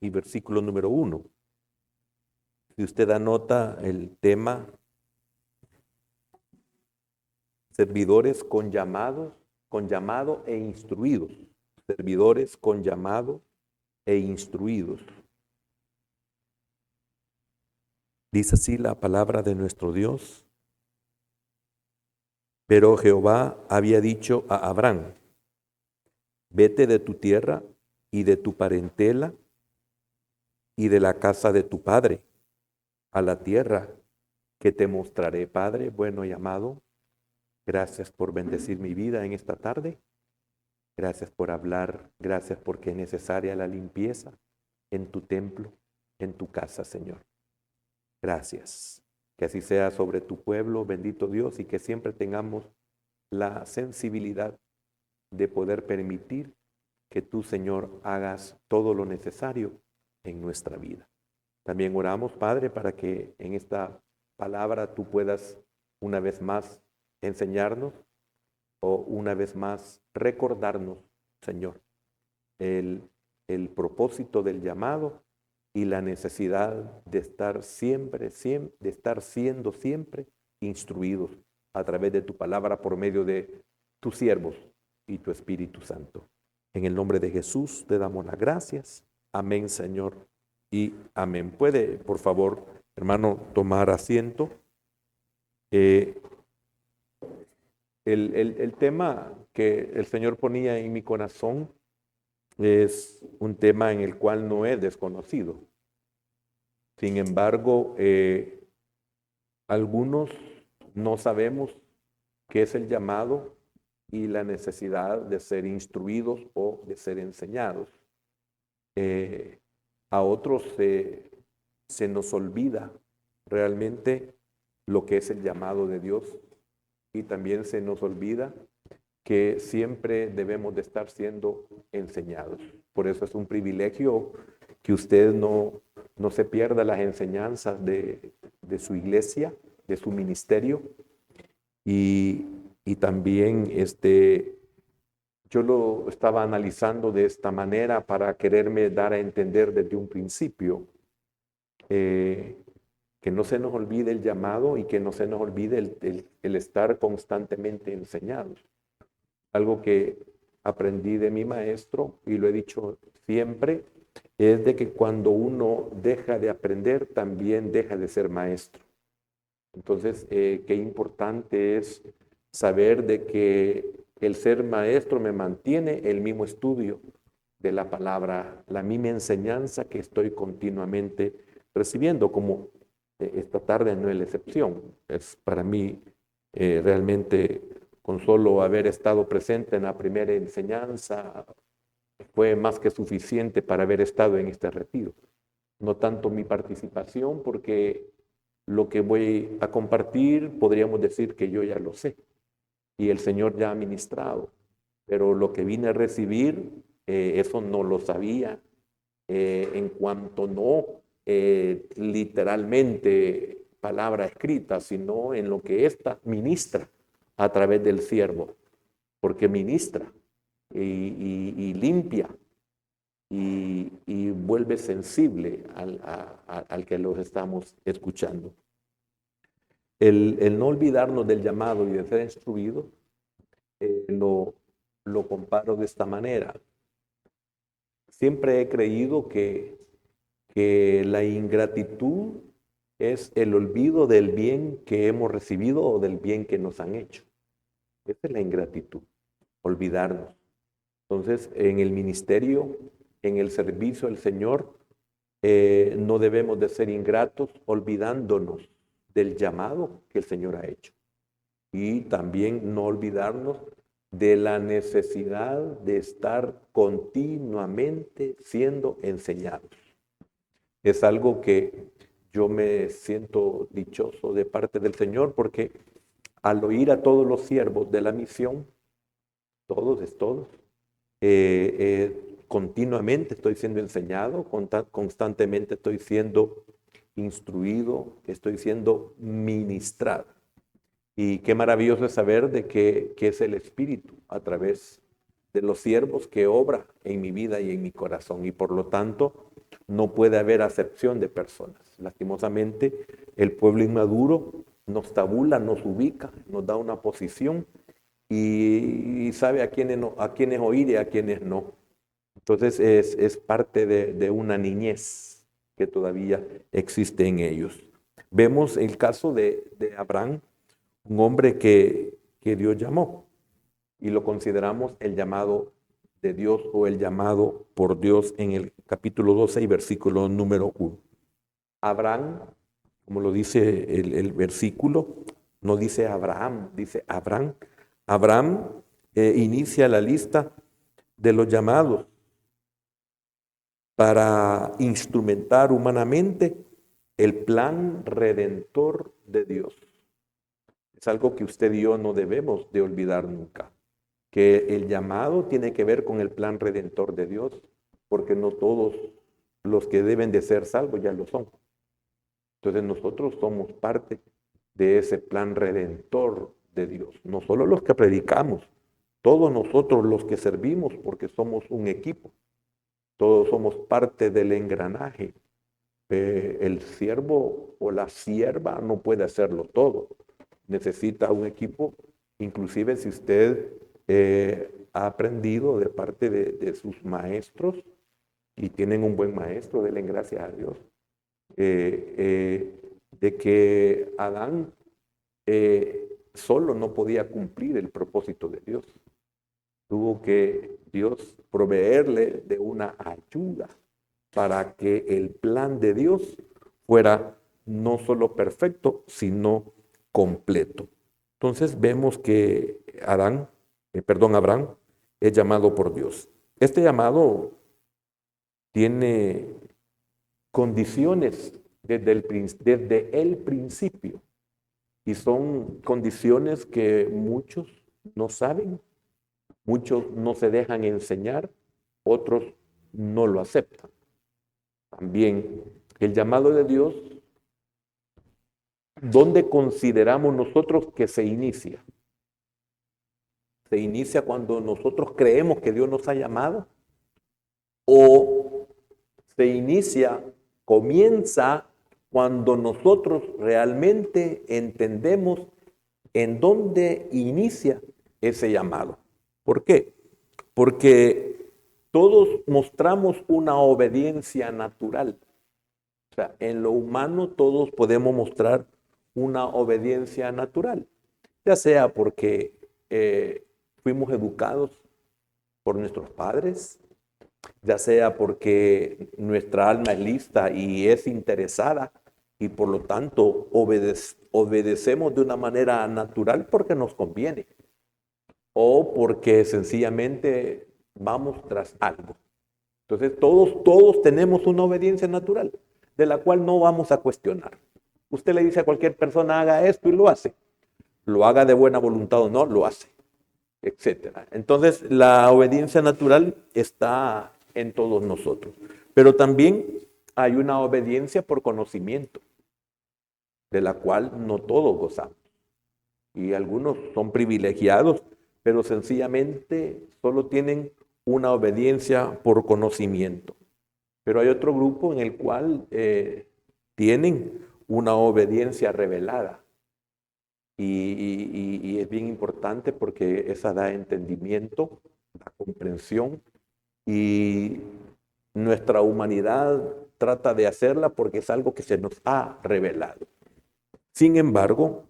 y versículo número 1. Si usted anota el tema, servidores con llamado e instruidos. Servidores con llamado e instruidos. Dice así la palabra de nuestro Dios. Pero Jehová había dicho a Abraham: vete de tu tierra y de tu parentela y de la casa de tu padre a la tierra que te mostraré. Padre bueno y amado, gracias por bendecir mi vida en esta tarde. Gracias por hablar, gracias porque es necesaria la limpieza en tu templo, en tu casa, Señor. Gracias. Que así sea sobre tu pueblo, bendito Dios, y que siempre tengamos la sensibilidad de poder permitir que tú, Señor, hagas todo lo necesario en nuestra vida. También oramos, Padre, para que en esta palabra tú puedas una vez más enseñarnos o una vez más recordarnos, Señor, el propósito del llamado y la necesidad de estar siempre, de estar siendo siempre instruidos a través de tu palabra por medio de tus siervos y tu Espíritu Santo. En el nombre de Jesús te damos las gracias. Amén, Señor, y amén. Puede, por favor, hermano, tomar asiento. El tema que el Señor ponía en mi corazón es un tema en el cual no es desconocido. Sin embargo, algunos no sabemos qué es el llamado y la necesidad de ser instruidos o de ser enseñados. A otros se nos olvida realmente lo que es el llamado de Dios y también se nos olvida que siempre debemos de estar siendo enseñados. Por eso es un privilegio que usted no se pierda las enseñanzas de su iglesia, de su ministerio. Y también yo lo estaba analizando de esta manera para quererme dar a entender desde un principio que no se nos olvide el llamado y que no se nos olvide el estar constantemente enseñados. Algo que aprendí de mi maestro, y lo he dicho siempre, es de que cuando uno deja de aprender, también deja de ser maestro. Entonces, qué importante es saber de que el ser maestro me mantiene el mismo estudio de la palabra, la misma enseñanza que estoy continuamente recibiendo, como esta tarde no es la excepción. Es para mí realmente, con solo haber estado presente en la primera enseñanza, fue más que suficiente para haber estado en este retiro. No tanto mi participación, porque lo que voy a compartir podríamos decir que yo ya lo sé y el Señor ya ha ministrado, pero lo que vine a recibir, eso no lo sabía, en cuanto no literalmente palabra escrita, sino en lo que ésta ministra a través del siervo, porque ministra y limpia y vuelve sensible al que los estamos escuchando. El no olvidarnos del llamado y de ser instruido, lo comparo de esta manera. Siempre he creído que la ingratitud es el olvido del bien que hemos recibido o del bien que nos han hecho. Esa es la ingratitud, olvidarnos. Entonces, en el ministerio, en el servicio al Señor, no debemos de ser ingratos olvidándonos del llamado que el Señor ha hecho. Y también no olvidarnos de la necesidad de estar continuamente siendo enseñados. Es algo que yo me siento dichoso de parte del Señor, porque al oír a todos los siervos de la misión, todos, continuamente estoy siendo enseñado, constantemente estoy siendo instruido, estoy siendo ministrado. Y qué maravilloso es saber de que es el Espíritu a través de los siervos que obra en mi vida y en mi corazón, y por lo tanto no puede haber acepción de personas. Lastimosamente, el pueblo inmaduro nos tabula, nos ubica, nos da una posición y sabe a quiénes oír y a quiénes no. Entonces es parte de una niñez que todavía existe en ellos. Vemos el caso de Abraham, un hombre que Dios llamó y lo consideramos el llamado de Dios o el llamado por Dios en el capítulo 12 y versículo número 1. Abraham, como lo dice el versículo, no dice Abraham, dice Abraham. Abraham inicia la lista de los llamados para instrumentar humanamente el plan redentor de Dios. Es algo que usted y yo no debemos de olvidar nunca, que el llamado tiene que ver con el plan redentor de Dios, porque no todos los que deben de ser salvos ya lo son. Entonces nosotros somos parte de ese plan redentor de Dios, no solo los que predicamos, todos nosotros los que servimos, porque somos un equipo, todos somos parte del engranaje. El siervo o la sierva no puede hacerlo todo, necesita un equipo, inclusive si usted ha aprendido de parte de sus maestros y tienen un buen maestro, denle gracias a Dios, de que Adán solo no podía cumplir el propósito de Dios. Tuvo que Dios proveerle de una ayuda para que el plan de Dios fuera no solo perfecto, sino completo. Entonces vemos que Abraham es llamado por Dios. Este llamado tiene condiciones desde el principio y son condiciones que muchos no saben, muchos no se dejan enseñar, otros no lo aceptan. También el llamado de Dios, ¿dónde consideramos nosotros que se inicia? ¿Se inicia cuando nosotros creemos que Dios nos ha llamado? ¿O se inicia, comienza cuando nosotros realmente entendemos en dónde inicia ese llamado? ¿Por qué? Porque todos mostramos una obediencia natural. O sea, en lo humano todos podemos mostrar una obediencia natural, ya sea porque fuimos educados por nuestros padres, ya sea porque nuestra alma es lista y es interesada y por lo tanto obedecemos de una manera natural porque nos conviene o porque sencillamente vamos tras algo. Entonces todos tenemos una obediencia natural de la cual no vamos a cuestionar. Usted le dice a cualquier persona haga esto y lo hace. Lo haga de buena voluntad o no, lo hace, etcétera. Entonces la obediencia natural está en todos nosotros. Pero también hay una obediencia por conocimiento, de la cual no todos gozamos. Y algunos son privilegiados, pero sencillamente solo tienen una obediencia por conocimiento. Pero hay otro grupo en el cual tienen una obediencia revelada. Y es bien importante porque esa da entendimiento, da comprensión y nuestra humanidad trata de hacerla porque es algo que se nos ha revelado. Sin embargo,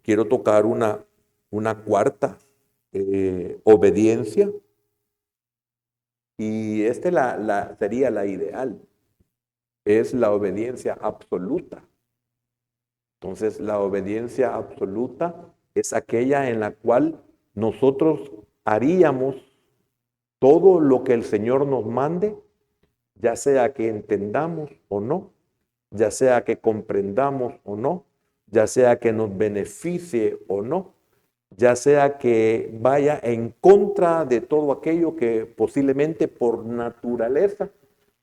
quiero tocar una cuarta obediencia y esta sería la ideal, es la obediencia absoluta. Entonces, la obediencia absoluta es aquella en la cual nosotros haríamos todo lo que el Señor nos mande, ya sea que entendamos o no, ya sea que comprendamos o no, ya sea que nos beneficie o no, ya sea que vaya en contra de todo aquello que posiblemente por naturaleza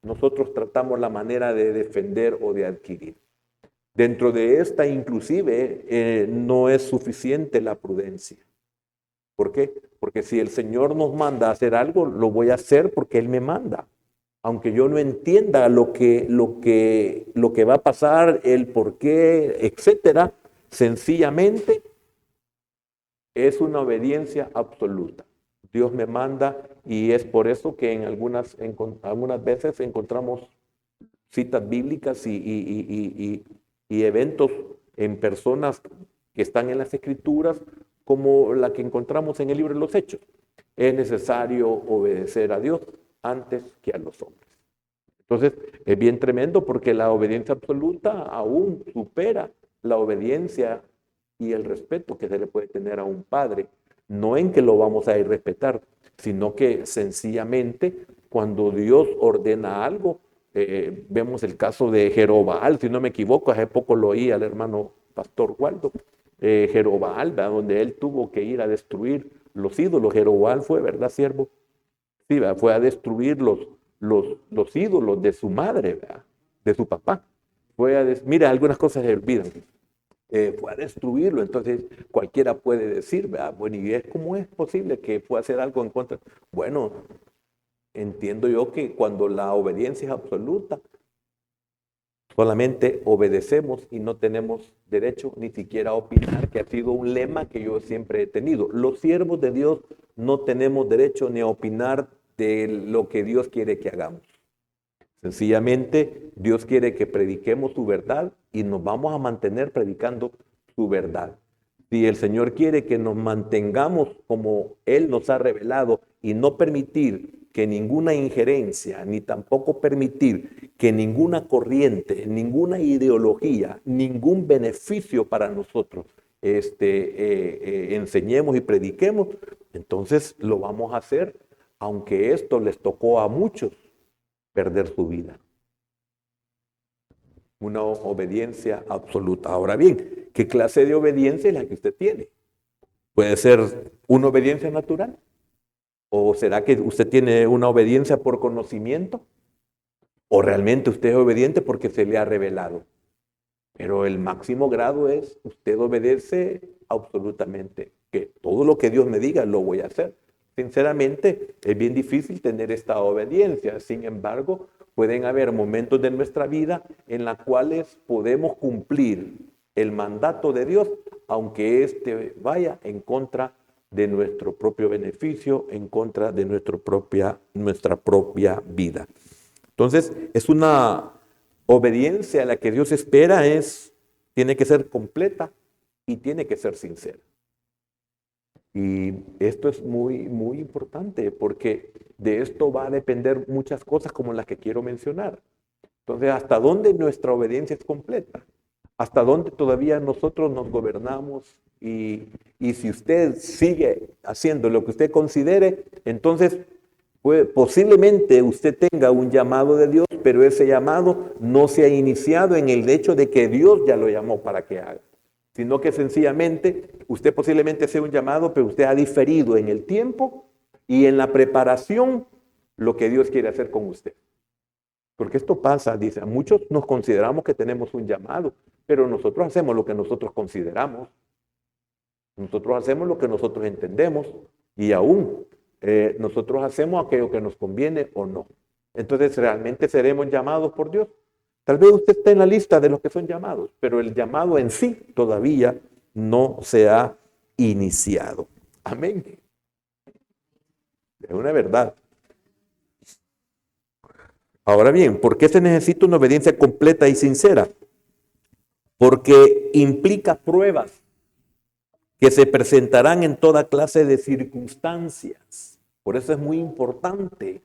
nosotros tratamos la manera de defender o de adquirir. Dentro de esta inclusive no es suficiente la prudencia. ¿Por qué? Porque si el Señor nos manda a hacer algo, lo voy a hacer porque Él me manda. Aunque yo no entienda lo que va a pasar, el por qué, etcétera, sencillamente es una obediencia absoluta. Dios me manda y es por eso que en algunas veces encontramos citas bíblicas y eventos en personas que están en las Escrituras, como la que encontramos en el libro de los Hechos. Es necesario obedecer a Dios antes que a los hombres. Entonces, es bien tremendo porque la obediencia absoluta aún supera la obediencia y el respeto que se le puede tener a un padre. No en que lo vamos a irrespetar, sino que sencillamente cuando Dios ordena algo, vemos el caso de Jerobaal, si no me equivoco, hace poco lo oí al hermano pastor Waldo, Jerobaal, donde él tuvo que ir a destruir los ídolos. Jerobaal fue, ¿verdad, siervo? Sí, ¿verdad? Fue a destruir los ídolos de su madre, ¿verdad? De su papá. Mira, algunas cosas se olvidan. Fue a destruirlo, entonces cualquiera puede decir, ¿verdad? Bueno, ¿y cómo es posible que fue a hacer algo en contra? Bueno, entiendo yo que cuando la obediencia es absoluta, solamente obedecemos y no tenemos derecho ni siquiera a opinar, que ha sido un lema que yo siempre he tenido. Los siervos de Dios no tenemos derecho ni a opinar de lo que Dios quiere que hagamos. Sencillamente, Dios quiere que prediquemos su verdad y nos vamos a mantener predicando su verdad. Si el Señor quiere que nos mantengamos como Él nos ha revelado y no permitir que ninguna injerencia, ni tampoco permitir que ninguna corriente, ninguna ideología, ningún beneficio para nosotros enseñemos y prediquemos, entonces lo vamos a hacer, aunque esto les tocó a muchos perder su vida. Una obediencia absoluta. Ahora bien, ¿qué clase de obediencia es la que usted tiene? ¿Puede ser una obediencia natural? ¿O será que usted tiene una obediencia por conocimiento? ¿O realmente usted es obediente porque se le ha revelado? Pero el máximo grado es, usted obedece absolutamente, que todo lo que Dios me diga lo voy a hacer. Sinceramente, es bien difícil tener esta obediencia. Sin embargo, pueden haber momentos de nuestra vida en los cuales podemos cumplir el mandato de Dios, aunque éste vaya en contra de nuestro propio beneficio, en contra de nuestra propia vida. Entonces, es una obediencia a la que Dios espera, tiene que ser completa y tiene que ser sincera. Y esto es muy, muy importante porque de esto va a depender muchas cosas como las que quiero mencionar. Entonces, ¿hasta dónde nuestra obediencia es completa? ¿Hasta dónde todavía nosotros nos gobernamos? Y si usted sigue haciendo lo que usted considere, entonces posiblemente usted tenga un llamado de Dios, pero ese llamado no se ha iniciado en el hecho de que Dios ya lo llamó para que haga, sino que sencillamente usted posiblemente sea un llamado, pero usted ha diferido en el tiempo y en la preparación lo que Dios quiere hacer con usted. Porque esto pasa, dice, muchos nos consideramos que tenemos un llamado, pero nosotros hacemos lo que nosotros consideramos, nosotros hacemos lo que nosotros entendemos y aún nosotros hacemos aquello que nos conviene o no. Entonces, ¿realmente seremos llamados por Dios? Tal vez usted esté en la lista de los que son llamados, pero el llamado en sí todavía no se ha iniciado. Amén. Es una verdad. Ahora bien, ¿por qué se necesita una obediencia completa y sincera? Porque implica pruebas que se presentarán en toda clase de circunstancias. Por eso es muy importante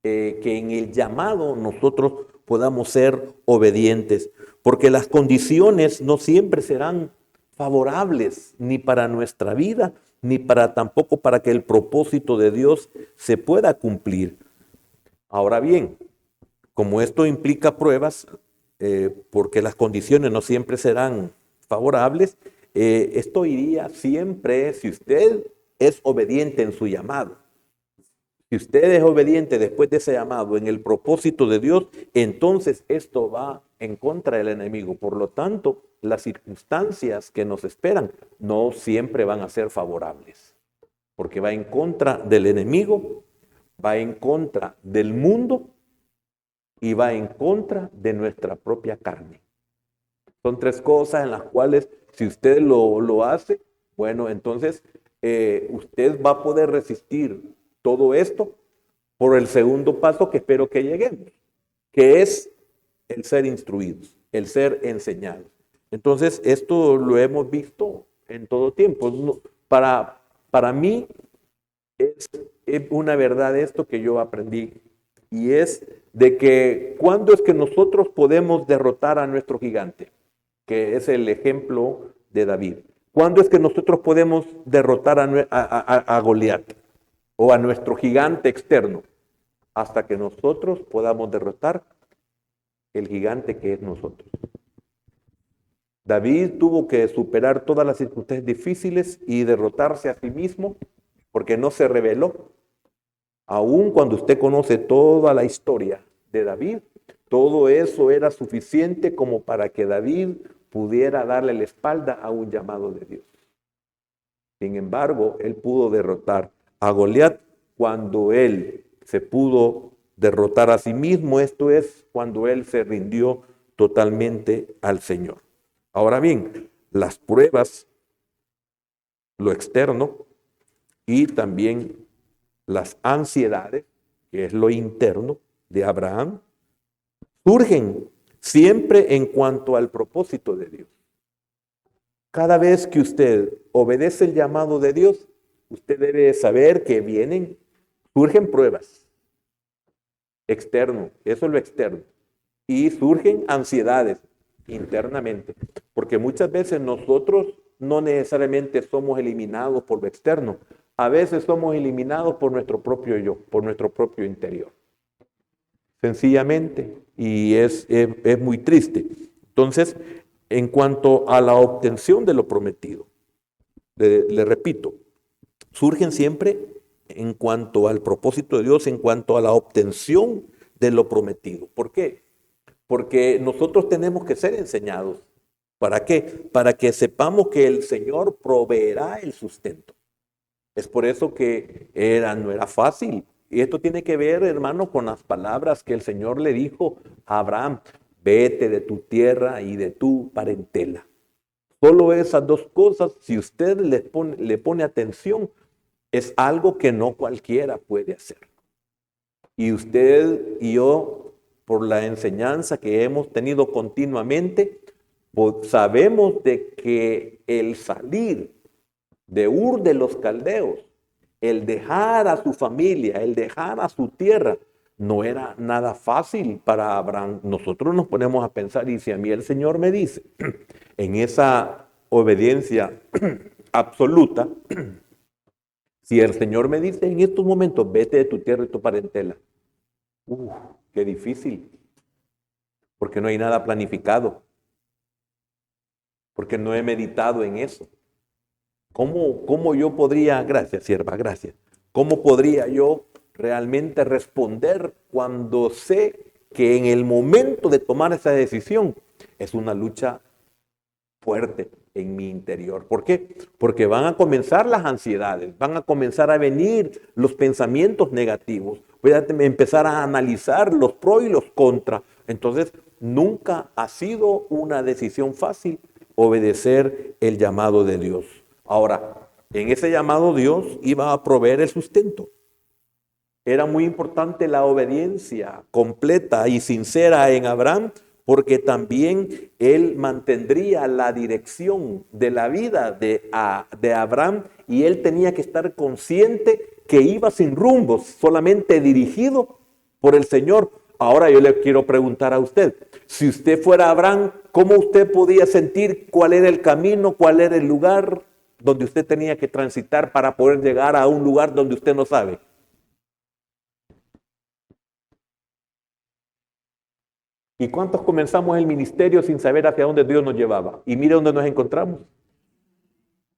que en el llamado nosotros podamos ser obedientes, porque las condiciones no siempre serán favorables ni para nuestra vida, ni para tampoco para que el propósito de Dios se pueda cumplir. Ahora bien, como esto implica pruebas, porque las condiciones no siempre serán favorables, esto iría siempre, si usted es obediente en su llamado, si usted es obediente después de ese llamado en el propósito de Dios, entonces esto va en contra del enemigo. Por lo tanto, las circunstancias que nos esperan no siempre van a ser favorables. porque va en contra del enemigo, va en contra del mundo y va en contra de nuestra propia carne. Son tres cosas en las cuales si usted lo hace, bueno, entonces usted va a poder resistir todo esto por el segundo paso que espero que lleguemos, que es el ser instruidos, el ser enseñados. Entonces, esto lo hemos visto en todo tiempo. Para mí es una verdad esto que yo aprendí, y es de que cuándo es que nosotros podemos derrotar a nuestro gigante, que es el ejemplo de David. ¿Cuándo es que nosotros podemos derrotar a Goliat o a nuestro gigante externo? Hasta que nosotros podamos derrotar el gigante que es nosotros. David tuvo que superar todas las circunstancias difíciles y derrotarse a sí mismo porque no se rebeló. Aun cuando usted conoce toda la historia de David, todo eso era suficiente como para que David pudiera darle la espalda a un llamado de Dios. Sin embargo, él pudo derrotar a Goliat cuando él se pudo derrotar a sí mismo, esto es, cuando él se rindió totalmente al Señor. Ahora bien, las pruebas, lo externo y también las ansiedades, que es lo interno de Abraham, surgen siempre en cuanto al propósito de Dios. Cada vez que usted obedece el llamado de Dios, usted debe saber que surgen pruebas externo, eso es lo externo, y surgen ansiedades internamente, porque muchas veces nosotros no necesariamente somos eliminados por lo externo, a veces somos eliminados por nuestro propio yo, por nuestro propio interior. Sencillamente, y es muy triste. Entonces, en cuanto a la obtención de lo prometido, le repito, surgen siempre en cuanto al propósito de Dios, en cuanto a la obtención de lo prometido. ¿Por qué? Porque nosotros tenemos que ser enseñados. ¿Para qué? Para que sepamos que el Señor proveerá el sustento. Es por eso que no era fácil. Y esto tiene que ver, hermano, con las palabras que el Señor le dijo a Abraham: vete de tu tierra y de tu parentela. Solo esas dos cosas, si usted le pone atención, es algo que no cualquiera puede hacer. Y usted y yo, por la enseñanza que hemos tenido continuamente, pues sabemos de que el salir de Ur de los Caldeos, el dejar a su familia, el dejar a su tierra, no era nada fácil para Abraham. Nosotros nos ponemos a pensar, y si a mí el Señor me dice, en esa obediencia absoluta, si el Señor me dice en estos momentos, vete de tu tierra y tu parentela, qué difícil, porque no hay nada planificado, porque no he meditado en eso. ¿Cómo yo podría, gracias sierva, gracias, cómo podría yo realmente responder cuando sé que en el momento de tomar esa decisión es una lucha fuerte en mi interior? ¿Por qué? Porque van a comenzar las ansiedades, van a comenzar a venir los pensamientos negativos, voy a empezar a analizar los pros y los contras. Entonces, nunca ha sido una decisión fácil obedecer el llamado de Dios. Ahora, en ese llamado Dios iba a proveer el sustento. Era muy importante la obediencia completa y sincera en Abraham, porque también él mantendría la dirección de la vida de Abraham, y él tenía que estar consciente que iba sin rumbo, solamente dirigido por el Señor. Ahora yo le quiero preguntar a usted, si usted fuera Abraham, ¿cómo usted podía sentir cuál era el camino, cuál era el lugar donde usted tenía que transitar para poder llegar a un lugar donde usted no sabe? ¿Y cuántos comenzamos el ministerio sin saber hacia dónde Dios nos llevaba? Y mire dónde nos encontramos.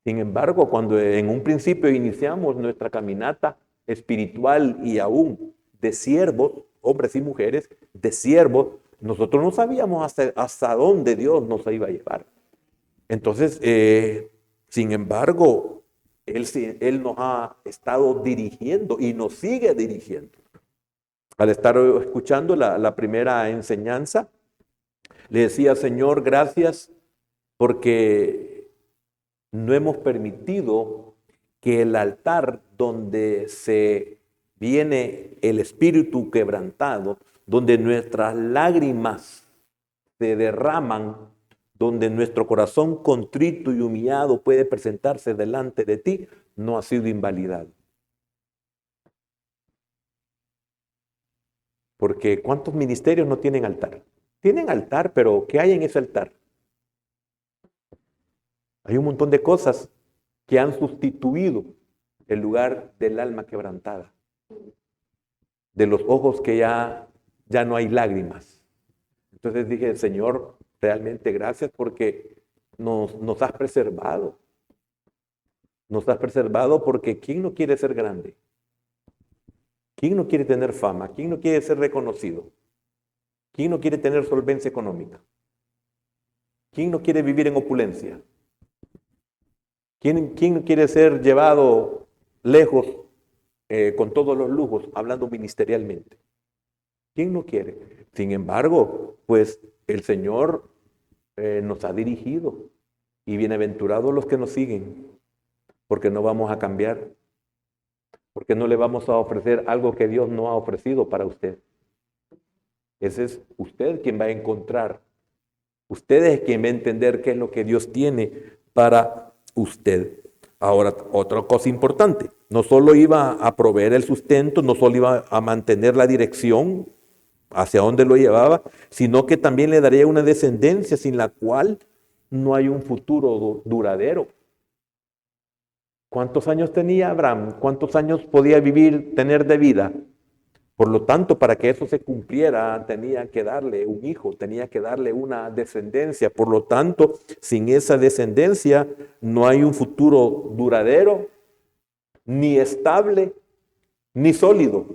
Sin embargo, cuando en un principio iniciamos nuestra caminata espiritual y aún de siervos, hombres y mujeres, de siervos, nosotros no sabíamos hasta dónde Dios nos iba a llevar. Entonces, sin embargo, Él nos ha estado dirigiendo y nos sigue dirigiendo. Al estar escuchando la primera enseñanza, le decía, Señor, gracias porque no hemos permitido que el altar donde se viene el espíritu quebrantado, donde nuestras lágrimas se derraman, donde nuestro corazón contrito y humillado puede presentarse delante de ti, no ha sido invalidado. Porque ¿cuántos ministerios no tienen altar? Tienen altar, pero ¿qué hay en ese altar? Hay un montón de cosas que han sustituido el lugar del alma quebrantada, de los ojos que ya no hay lágrimas. Entonces dije, Señor, realmente gracias porque nos has preservado. Nos has preservado porque ¿quién no quiere ser grande? ¿Quién no quiere tener fama? ¿Quién no quiere ser reconocido? ¿Quién no quiere tener solvencia económica? ¿Quién no quiere vivir en opulencia? ¿Quién no quiere ser llevado lejos con todos los lujos, hablando ministerialmente? ¿Quién no quiere? Sin embargo, pues el Señor nos ha dirigido y bienaventurados los que nos siguen, porque no vamos a cambiar, porque no le vamos a ofrecer algo que Dios no ha ofrecido para usted. Ese es usted quien va a encontrar, usted es quien va a entender qué es lo que Dios tiene para usted. Ahora, otra cosa importante, no solo iba a proveer el sustento, no solo iba a mantener la dirección hacia dónde lo llevaba, sino que también le daría una descendencia sin la cual no hay un futuro duradero. ¿Cuántos años tenía Abraham? ¿Cuántos años podía vivir, tener de vida? Por lo tanto, para que eso se cumpliera, tenía que darle un hijo, tenía que darle una descendencia. Por lo tanto, sin esa descendencia no hay un futuro duradero, ni estable, ni sólido.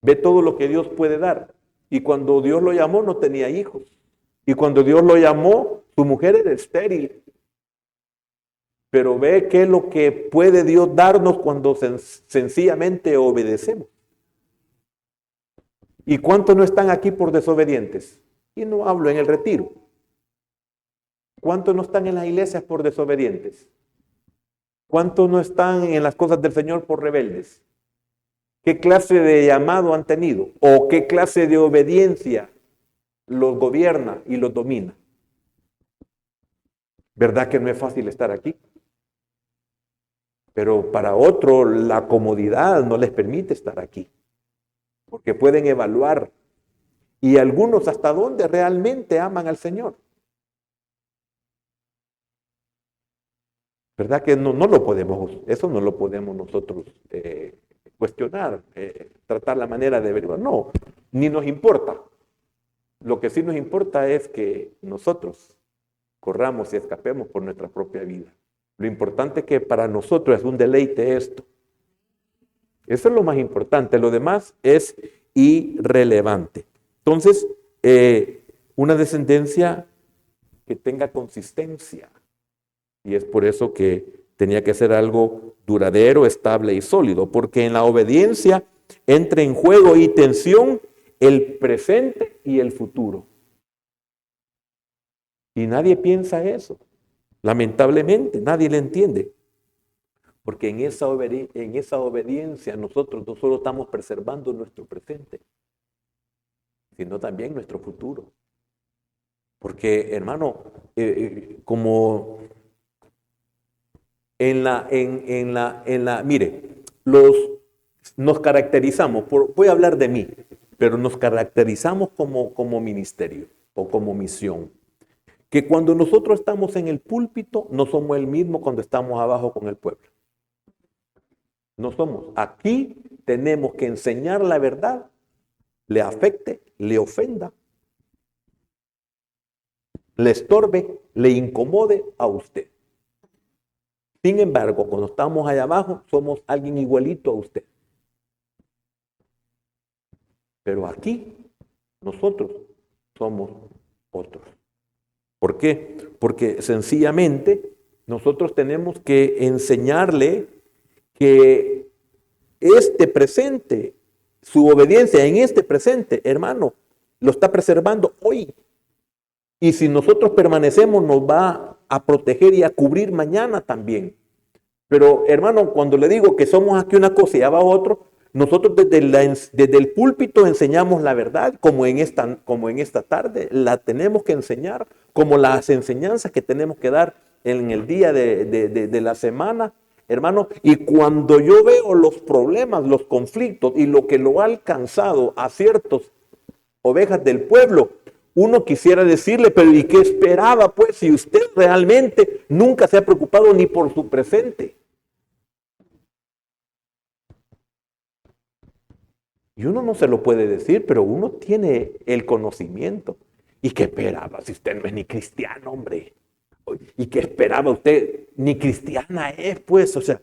Ve todo lo que Dios puede dar. Y cuando Dios lo llamó, no tenía hijos. Y cuando Dios lo llamó, su mujer era estéril. Pero ve qué es lo que puede Dios darnos cuando sencillamente obedecemos. ¿Y cuántos no están aquí por desobedientes? Y no hablo en el retiro. ¿Cuántos no están en las iglesias por desobedientes? ¿Cuántos no están en las cosas del Señor por rebeldes? ¿Qué clase de llamado han tenido? ¿O qué clase de obediencia los gobierna y los domina? ¿Verdad que no es fácil estar aquí? Pero para otro la comodidad no les permite estar aquí, porque pueden evaluar, y algunos hasta dónde realmente aman al Señor. ¿Verdad que no lo podemos, eso no lo podemos nosotros cuestionar, tratar la manera de averiguar? No, ni nos importa. Lo que sí nos importa es que nosotros corramos y escapemos por nuestra propia vida. Lo importante es que para nosotros es un deleite esto. Eso es lo más importante. Lo demás es irrelevante. Entonces, una descendencia que tenga consistencia. Y es por eso que tenía que ser algo duradero, estable y sólido. Porque en la obediencia entra en juego y tensión el presente y el futuro. Y nadie piensa eso. Lamentablemente, nadie le entiende. Porque en esa obediencia nosotros no solo estamos preservando nuestro presente, sino también nuestro futuro. Porque, hermano, como mire, nos caracterizamos, voy a hablar de mí, pero nos caracterizamos como ministerio o como misión. Que cuando nosotros estamos en el púlpito, no somos el mismo cuando estamos abajo con el pueblo. No somos. Aquí tenemos que enseñar la verdad, le afecte, le ofenda, le estorbe, le incomode a usted. Sin embargo, cuando estamos allá abajo, somos alguien igualito a usted. Pero aquí, nosotros somos otros. ¿Por qué? Porque sencillamente nosotros tenemos que enseñarle que este presente, su obediencia en este presente, hermano, lo está preservando hoy. Y si nosotros permanecemos, nos va a proteger y a cubrir mañana también. Pero, hermano, cuando le digo que somos aquí una cosa y allá va otro, nosotros desde el púlpito enseñamos la verdad, como en esta tarde, la tenemos que enseñar, como las enseñanzas que tenemos que dar en el día de la semana, hermano. Y cuando yo veo los problemas, los conflictos y lo que lo ha alcanzado a ciertas ovejas del pueblo, uno quisiera decirle, pero ¿y qué esperaba? Pues si usted realmente nunca se ha preocupado ni por su presente. Y uno no se lo puede decir, pero uno tiene el conocimiento. ¿Y qué esperaba? Si usted no es ni cristiano, hombre. ¿Y qué esperaba usted? Ni cristiana es, pues. O sea,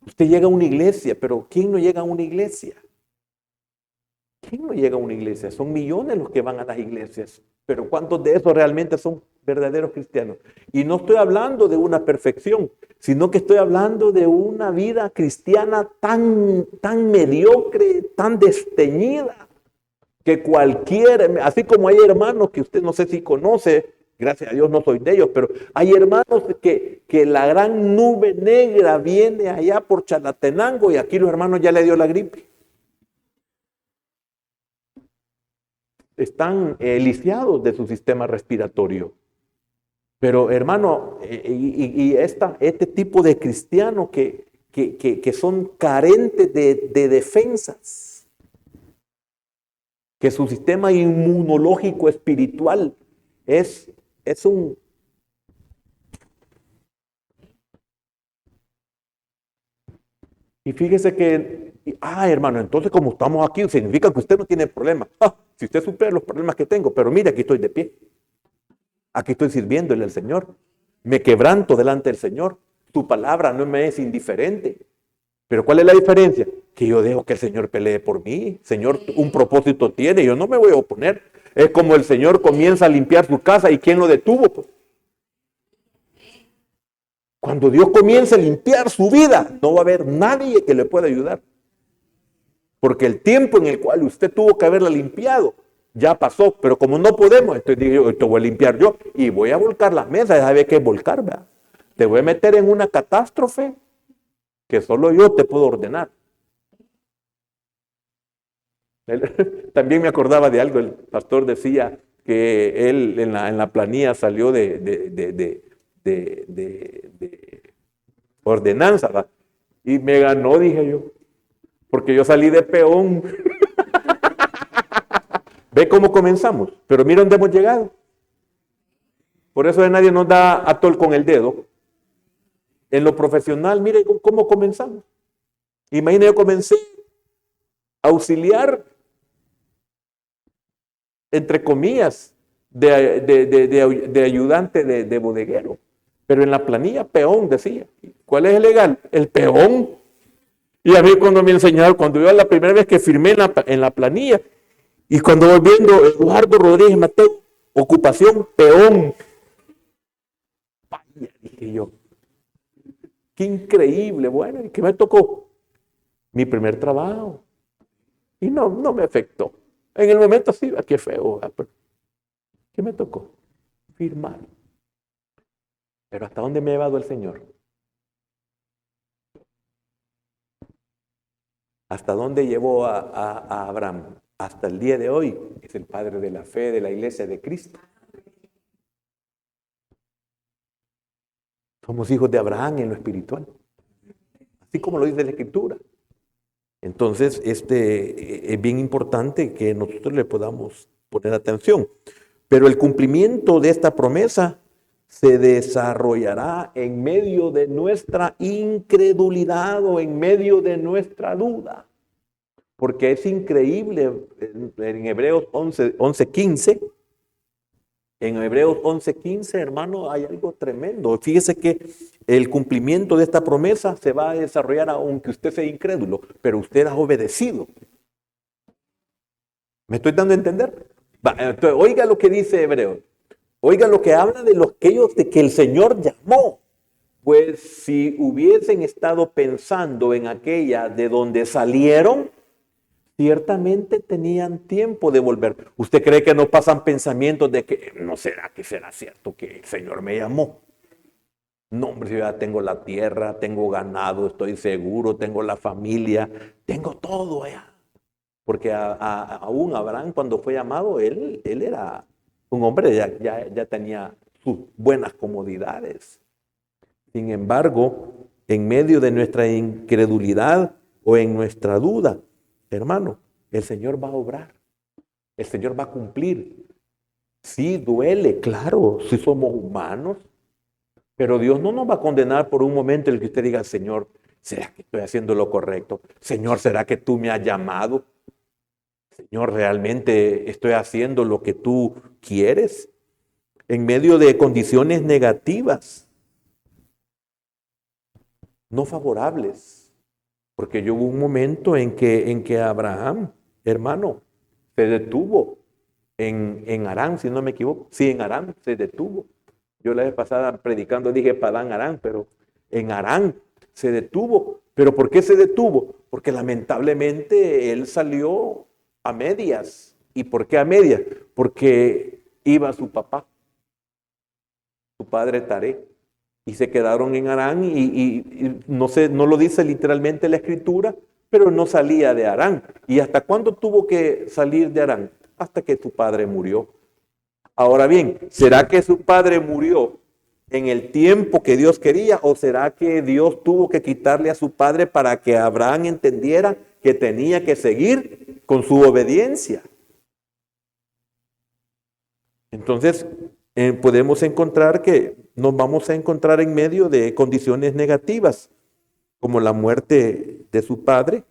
usted llega a una iglesia, pero ¿quién no llega a una iglesia? ¿Quién no llega a una iglesia? Son millones los que van a las iglesias. Pero ¿cuántos de esos realmente son verdaderos cristianos? Y no estoy hablando de una perfección, sino que estoy hablando de una vida cristiana tan mediocre, tan desteñida, que así como hay hermanos que usted no sé si conoce, gracias a Dios no soy de ellos, pero hay hermanos que la gran nube negra viene allá por Chalatenango y aquí los hermanos ya le dio la gripe. Están lisiados de su sistema respiratorio. Pero hermano, este tipo de cristianos que son carentes de defensas, que su sistema inmunológico espiritual es un... Y fíjese que, hermano, entonces como estamos aquí, significa que usted no tiene problemas. Si usted supera los problemas que tengo, pero mire, aquí estoy de pie. Aquí estoy sirviéndole al Señor. Me quebranto delante del Señor. Tu palabra no me es indiferente. Pero ¿cuál es la diferencia? Que yo dejo que el Señor pelee por mí. Señor, un propósito tiene, yo no me voy a oponer. Es como el Señor comienza a limpiar su casa y ¿quién lo detuvo? Pues? Cuando Dios comienza a limpiar su vida, no va a haber nadie que le pueda ayudar. Porque el tiempo en el cual usted tuvo que haberla limpiado ya pasó. Pero como no podemos, entonces digo yo, te voy a limpiar yo y voy a volcar las mesas. ¿Sabe qué es volcar? ¿Verdad? Te voy a meter en una catástrofe que solo yo te puedo ordenar. También me acordaba de algo. El pastor decía que él en la planilla salió de ordenanza, ¿verdad? Y me ganó, dije yo, porque yo salí de peón. Ve cómo comenzamos, pero mira dónde hemos llegado. Por eso nadie nos da atol con el dedo. En lo profesional, mire cómo comenzamos. Imagina, yo comencé a auxiliar, entre comillas, de ayudante de bodeguero. Pero en la planilla, peón decía. ¿Cuál es el legal? El peón. Y a mí cuando me enseñaron, cuando yo la primera vez que firmé en la planilla, y cuando voy viendo Eduardo Rodríguez Mateo, ocupación, peón. Vaya, dije yo. Qué increíble. Bueno, ¿y qué me tocó? Mi primer trabajo. Y no me afectó. En el momento sí, qué feo. Pero ¿qué me tocó? Firmar. Pero ¿hasta dónde me ha llevado el Señor? ¿Hasta dónde llevó a Abraham? Hasta el día de hoy es el padre de la fe de la iglesia de Cristo. Somos hijos de Abraham en lo espiritual, así como lo dice la Escritura. Entonces, es bien importante que nosotros le podamos poner atención. Pero el cumplimiento de esta promesa se desarrollará en medio de nuestra incredulidad o en medio de nuestra duda. Porque es increíble en Hebreos 11:15. En Hebreos 11:15, hermano, hay algo tremendo. Fíjese que el cumplimiento de esta promesa se va a desarrollar aunque usted sea incrédulo, pero usted ha obedecido. ¿Me estoy dando a entender? Entonces, oiga lo que dice Hebreos. Oiga lo que habla de aquellos de que el Señor llamó. Pues si hubiesen estado pensando en aquella de donde salieron, ciertamente tenían tiempo de volver. ¿Usted cree que no pasan pensamientos de que no será que será cierto que el Señor me llamó? No, hombre, yo ya tengo la tierra, tengo ganado, estoy seguro, tengo la familia, tengo todo allá. Porque aún Abraham, cuando fue llamado, él era un hombre, ya tenía sus buenas comodidades. Sin embargo, en medio de nuestra incredulidad o en nuestra duda, hermano, el Señor va a obrar, el Señor va a cumplir. Sí, duele, claro, si somos humanos, pero Dios no nos va a condenar por un momento en el que usted diga, Señor, ¿será que estoy haciendo lo correcto? Señor, ¿será que tú me has llamado? Señor, ¿realmente estoy haciendo lo que tú quieres? En medio de condiciones negativas, no favorables. Porque yo hubo un momento en que Abraham, hermano, se detuvo en Harán, si no me equivoco. Sí, en Harán se detuvo. Yo la vez pasada predicando dije Padán Harán, pero en Harán se detuvo. ¿Pero por qué se detuvo? Porque lamentablemente él salió a medias. ¿Y por qué a medias? Porque iba su papá, su padre Taré, y se quedaron en Harán y no sé, no lo dice literalmente la escritura, pero no salía de Harán. ¿Y hasta cuándo tuvo que salir de Harán? Hasta que su padre murió. Ahora bien, ¿será que su padre murió en el tiempo que Dios quería o será que Dios tuvo que quitarle a su padre para que Abraham entendiera que tenía que seguir con su obediencia? Entonces, podemos encontrar que nos vamos a encontrar en medio de condiciones negativas, como la muerte de su padre.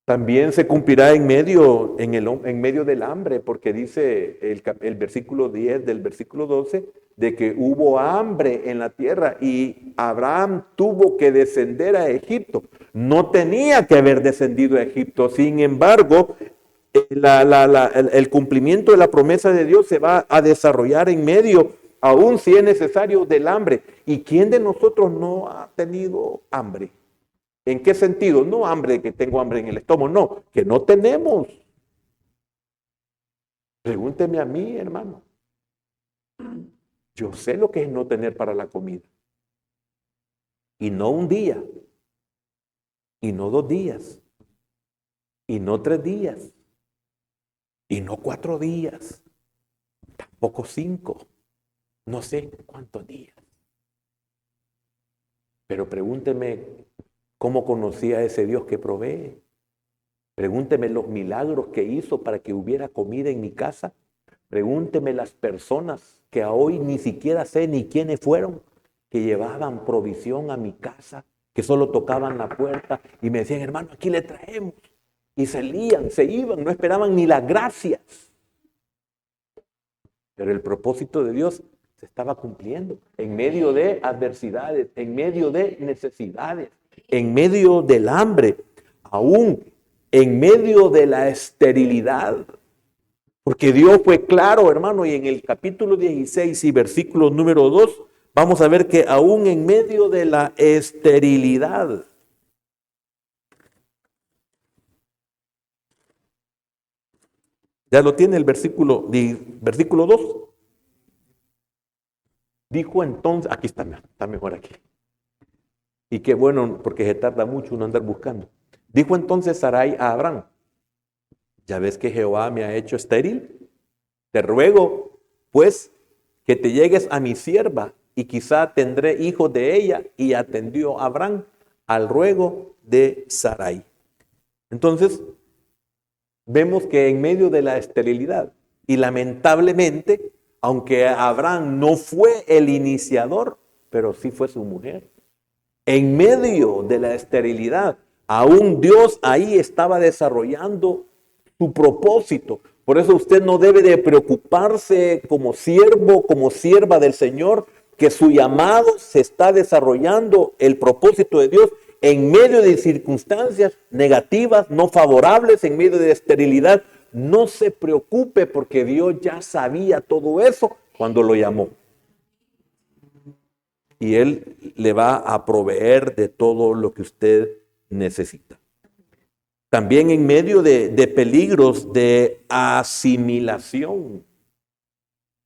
También se cumplirá en medio del hambre, porque dice el versículo 10 del versículo 12, de que hubo hambre en la tierra y Abraham tuvo que descender a Egipto. No tenía que haber descendido a Egipto, sin embargo, el cumplimiento de la promesa de Dios se va a desarrollar en medio, aún si es necesario, del hambre. ¿Y quién de nosotros no ha tenido hambre? ¿En qué sentido? No hambre, que tengo hambre en el estómago, no, que no tenemos. Pregúnteme a mí, hermano. Yo sé lo que es no tener para la comida. Y no un día, y no 2 días, y no 3 días, y no 4 días, tampoco 5, no sé cuántos días. Pero pregúnteme cómo conocía a ese Dios que provee. Pregúnteme los milagros que hizo para que hubiera comida en mi casa. Pregúnteme las personas que a hoy ni siquiera sé ni quiénes fueron, que llevaban provisión a mi casa, que solo tocaban la puerta y me decían, hermano, aquí le traemos. Y se iban, no esperaban ni las gracias. Pero el propósito de Dios se estaba cumpliendo en medio de adversidades, en medio de necesidades, en medio del hambre, aún en medio de la esterilidad. Porque Dios fue claro, hermano, y en el capítulo 16 y versículo número 2, vamos a ver que aún en medio de la esterilidad, ya lo tiene el versículo 2, dijo entonces, aquí está mejor aquí. Y qué bueno, porque se tarda mucho uno andar buscando. Dijo entonces Sarai a Abraham, ¿ya ves que Jehová me ha hecho estéril? Te ruego, pues, que te llegues a mi sierva y quizá tendré hijos de ella. Y atendió Abraham al ruego de Sarai. Entonces, vemos que en medio de la esterilidad, y lamentablemente, aunque Abraham no fue el iniciador, pero sí fue su mujer. En medio de la esterilidad, aún Dios ahí estaba desarrollando su propósito. Por eso usted no debe de preocuparse como siervo, como sierva del Señor, que su llamado se está desarrollando, el propósito de Dios, en medio de circunstancias negativas, no favorables, en medio de esterilidad. No se preocupe porque Dios ya sabía todo eso cuando lo llamó. Y Él Él le va a proveer de todo lo que usted necesita. También en medio de peligros de asimilación.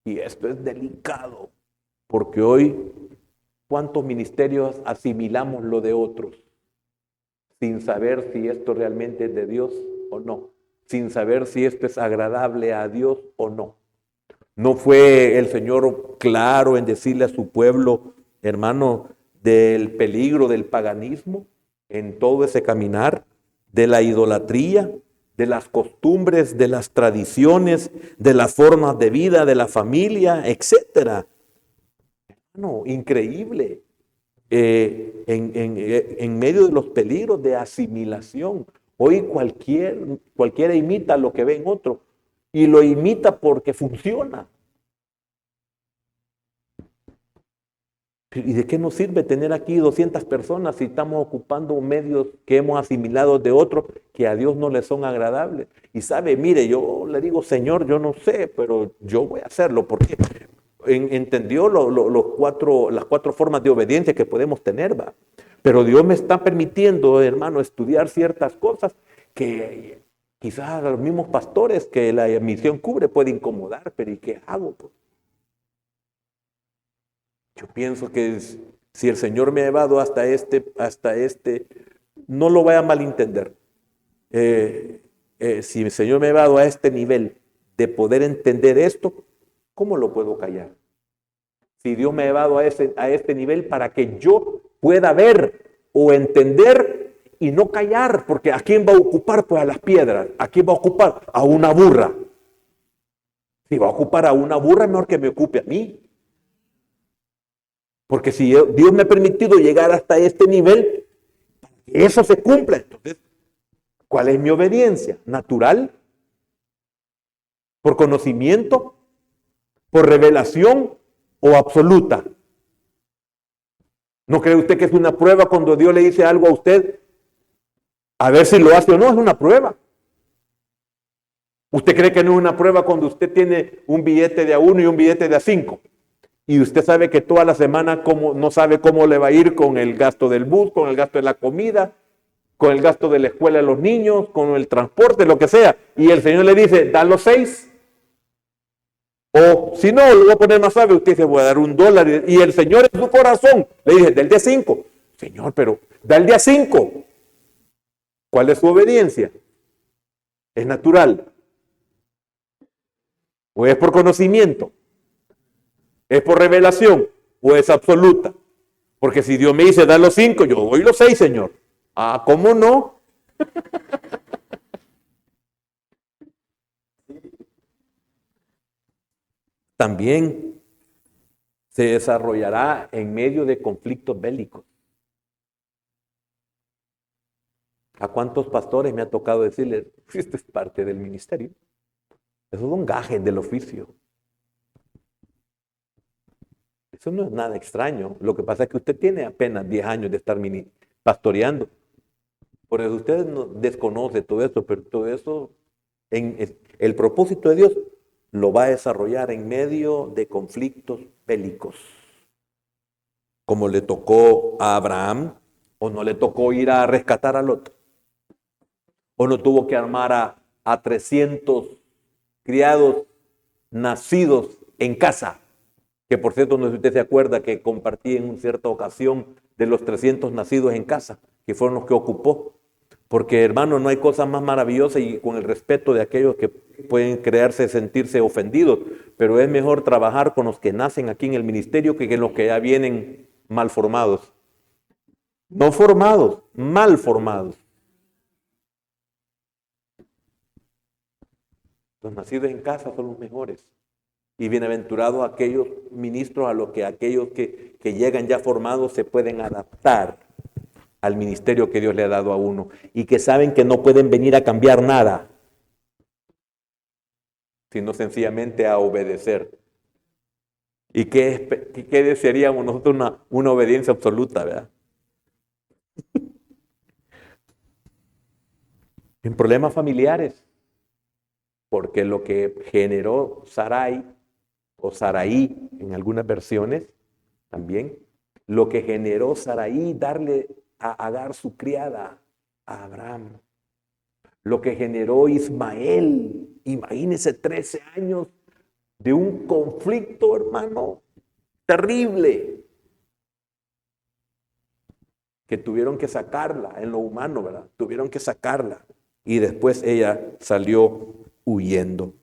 Y esto es delicado, porque hoy, ¿cuántos ministerios asimilamos lo de otros? Sin saber si esto realmente es de Dios o no. Sin saber si esto es agradable a Dios o no. ¿No fue el Señor claro en decirle a su pueblo, hermano, del peligro del paganismo en todo ese caminar, de la idolatría, de las costumbres, de las tradiciones, de las formas de vida, de la familia, etcétera? No, increíble. En medio de los peligros de asimilación. Hoy cualquiera imita lo que ve en otro y lo imita porque funciona. ¿Y de qué nos sirve tener aquí 200 personas si estamos ocupando medios que hemos asimilado de otros que a Dios no le son agradables? Y sabe, mire, yo le digo, Señor, yo no sé, pero yo voy a hacerlo porque entendió las cuatro formas de obediencia que podemos tener, ¿va? Pero Dios me está permitiendo, hermano, estudiar ciertas cosas que quizás a los mismos pastores que la misión cubre puede incomodar, pero ¿y qué hago? Pues yo pienso que si el Señor me ha llevado hasta este, no lo vaya a malentender. Si el Señor me ha llevado a este nivel de poder entender esto, ¿cómo lo puedo callar? Si Dios me ha llevado a este nivel para que yo pueda ver o entender y no callar, porque ¿a quién va a ocupar? Pues a las piedras. ¿A quién va a ocupar? A una burra. Si va a ocupar a una burra, es mejor que me ocupe a mí. Porque si Dios me ha permitido llegar hasta este nivel, eso se cumple. Entonces, ¿cuál es mi obediencia? ¿Natural? ¿Por conocimiento? ¿Por revelación? ¿O absoluta? ¿No cree usted que es una prueba cuando Dios le dice algo a usted? A ver si lo hace o no, es una prueba. ¿Usted cree que no es una prueba cuando usted tiene un billete de A1 y un billete de A5? Y usted sabe que toda la semana no sabe cómo le va a ir con el gasto del bus, con el gasto de la comida, con el gasto de la escuela de los niños, con el transporte, lo que sea. Y el Señor le dice, da los 6. O si no, lo voy a poner más suave, usted dice, voy a dar $1. Y el Señor en su corazón le dice, del día 5. Señor, pero da el día 5. ¿Cuál es su obediencia? ¿Es natural? ¿O es por conocimiento? ¿Es por revelación? ¿O es absoluta? Porque si Dios me dice, da los 5, yo doy los 6, Señor. Ah, ¿cómo no? También se desarrollará en medio de conflictos bélicos. ¿A cuántos pastores me ha tocado decirles, esto es parte del ministerio? Eso es un gaje del oficio. Eso no es nada extraño. Lo que pasa es que usted tiene apenas 10 años de estar pastoreando. Por eso usted no desconoce todo esto, pero todo eso, el propósito de Dios lo va a desarrollar en medio de conflictos bélicos. Como le tocó a Abraham, o no le tocó ir a rescatar a Lot, o no tuvo que armar a 300 criados nacidos en casa, que por cierto, no sé si usted se acuerda que compartí en una cierta ocasión de los 300 nacidos en casa, que fueron los que ocupó. Porque, hermano, no hay cosa más maravillosa, y con el respeto de aquellos que pueden sentirse ofendidos, pero es mejor trabajar con los que nacen aquí en el ministerio que con los que ya vienen mal formados. No formados, mal formados. Los nacidos en casa son los mejores. Y bienaventurados aquellos ministros a los que aquellos que llegan ya formados se pueden adaptar al ministerio que Dios le ha dado a uno y que saben que no pueden venir a cambiar nada, sino sencillamente a obedecer. ¿Y qué desearíamos nosotros? Una obediencia absoluta, ¿verdad? En problemas familiares, porque lo que generó Sarai o Saraí en algunas versiones también lo que generó Saraí darle a Agar su criada a Abraham, lo que generó Ismael, imagínense 13 años de un conflicto, hermano, terrible, que tuvieron que sacarla en lo humano, ¿verdad? Tuvieron que sacarla y después ella salió huyendo.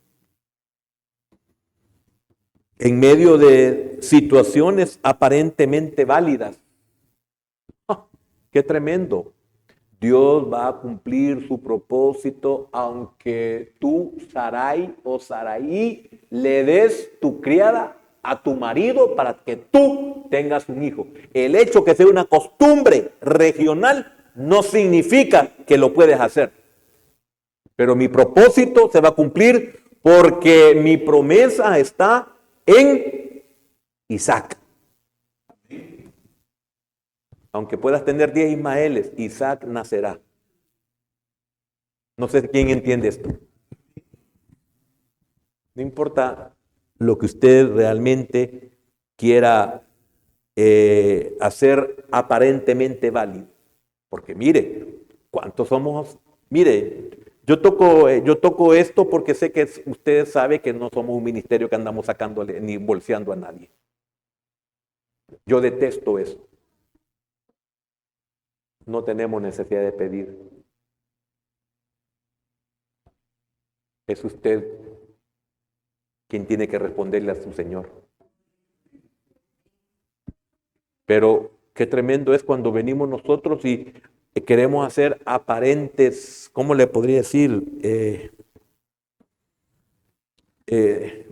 En medio de situaciones aparentemente válidas. ¡Ah! ¡Qué tremendo! Dios va a cumplir su propósito aunque tú, Sarai o Saraí, le des tu criada a tu marido para que tú tengas un hijo. El hecho que sea una costumbre regional no significa que lo puedes hacer. Pero mi propósito se va a cumplir porque mi promesa está en Isaac. Aunque puedas tener 10 Ismaeles, Isaac nacerá. No sé quién entiende esto. No importa lo que usted realmente quiera hacer aparentemente válido. Porque mire, ¿cuántos somos? Mire, yo toco esto porque sé que usted sabe que no somos un ministerio que andamos sacándole ni bolseando a nadie. Yo detesto eso. No tenemos necesidad de pedir. Es usted quien tiene que responderle a su Señor. Pero qué tremendo es cuando venimos nosotros y queremos hacer aparentes, ¿cómo le podría decir?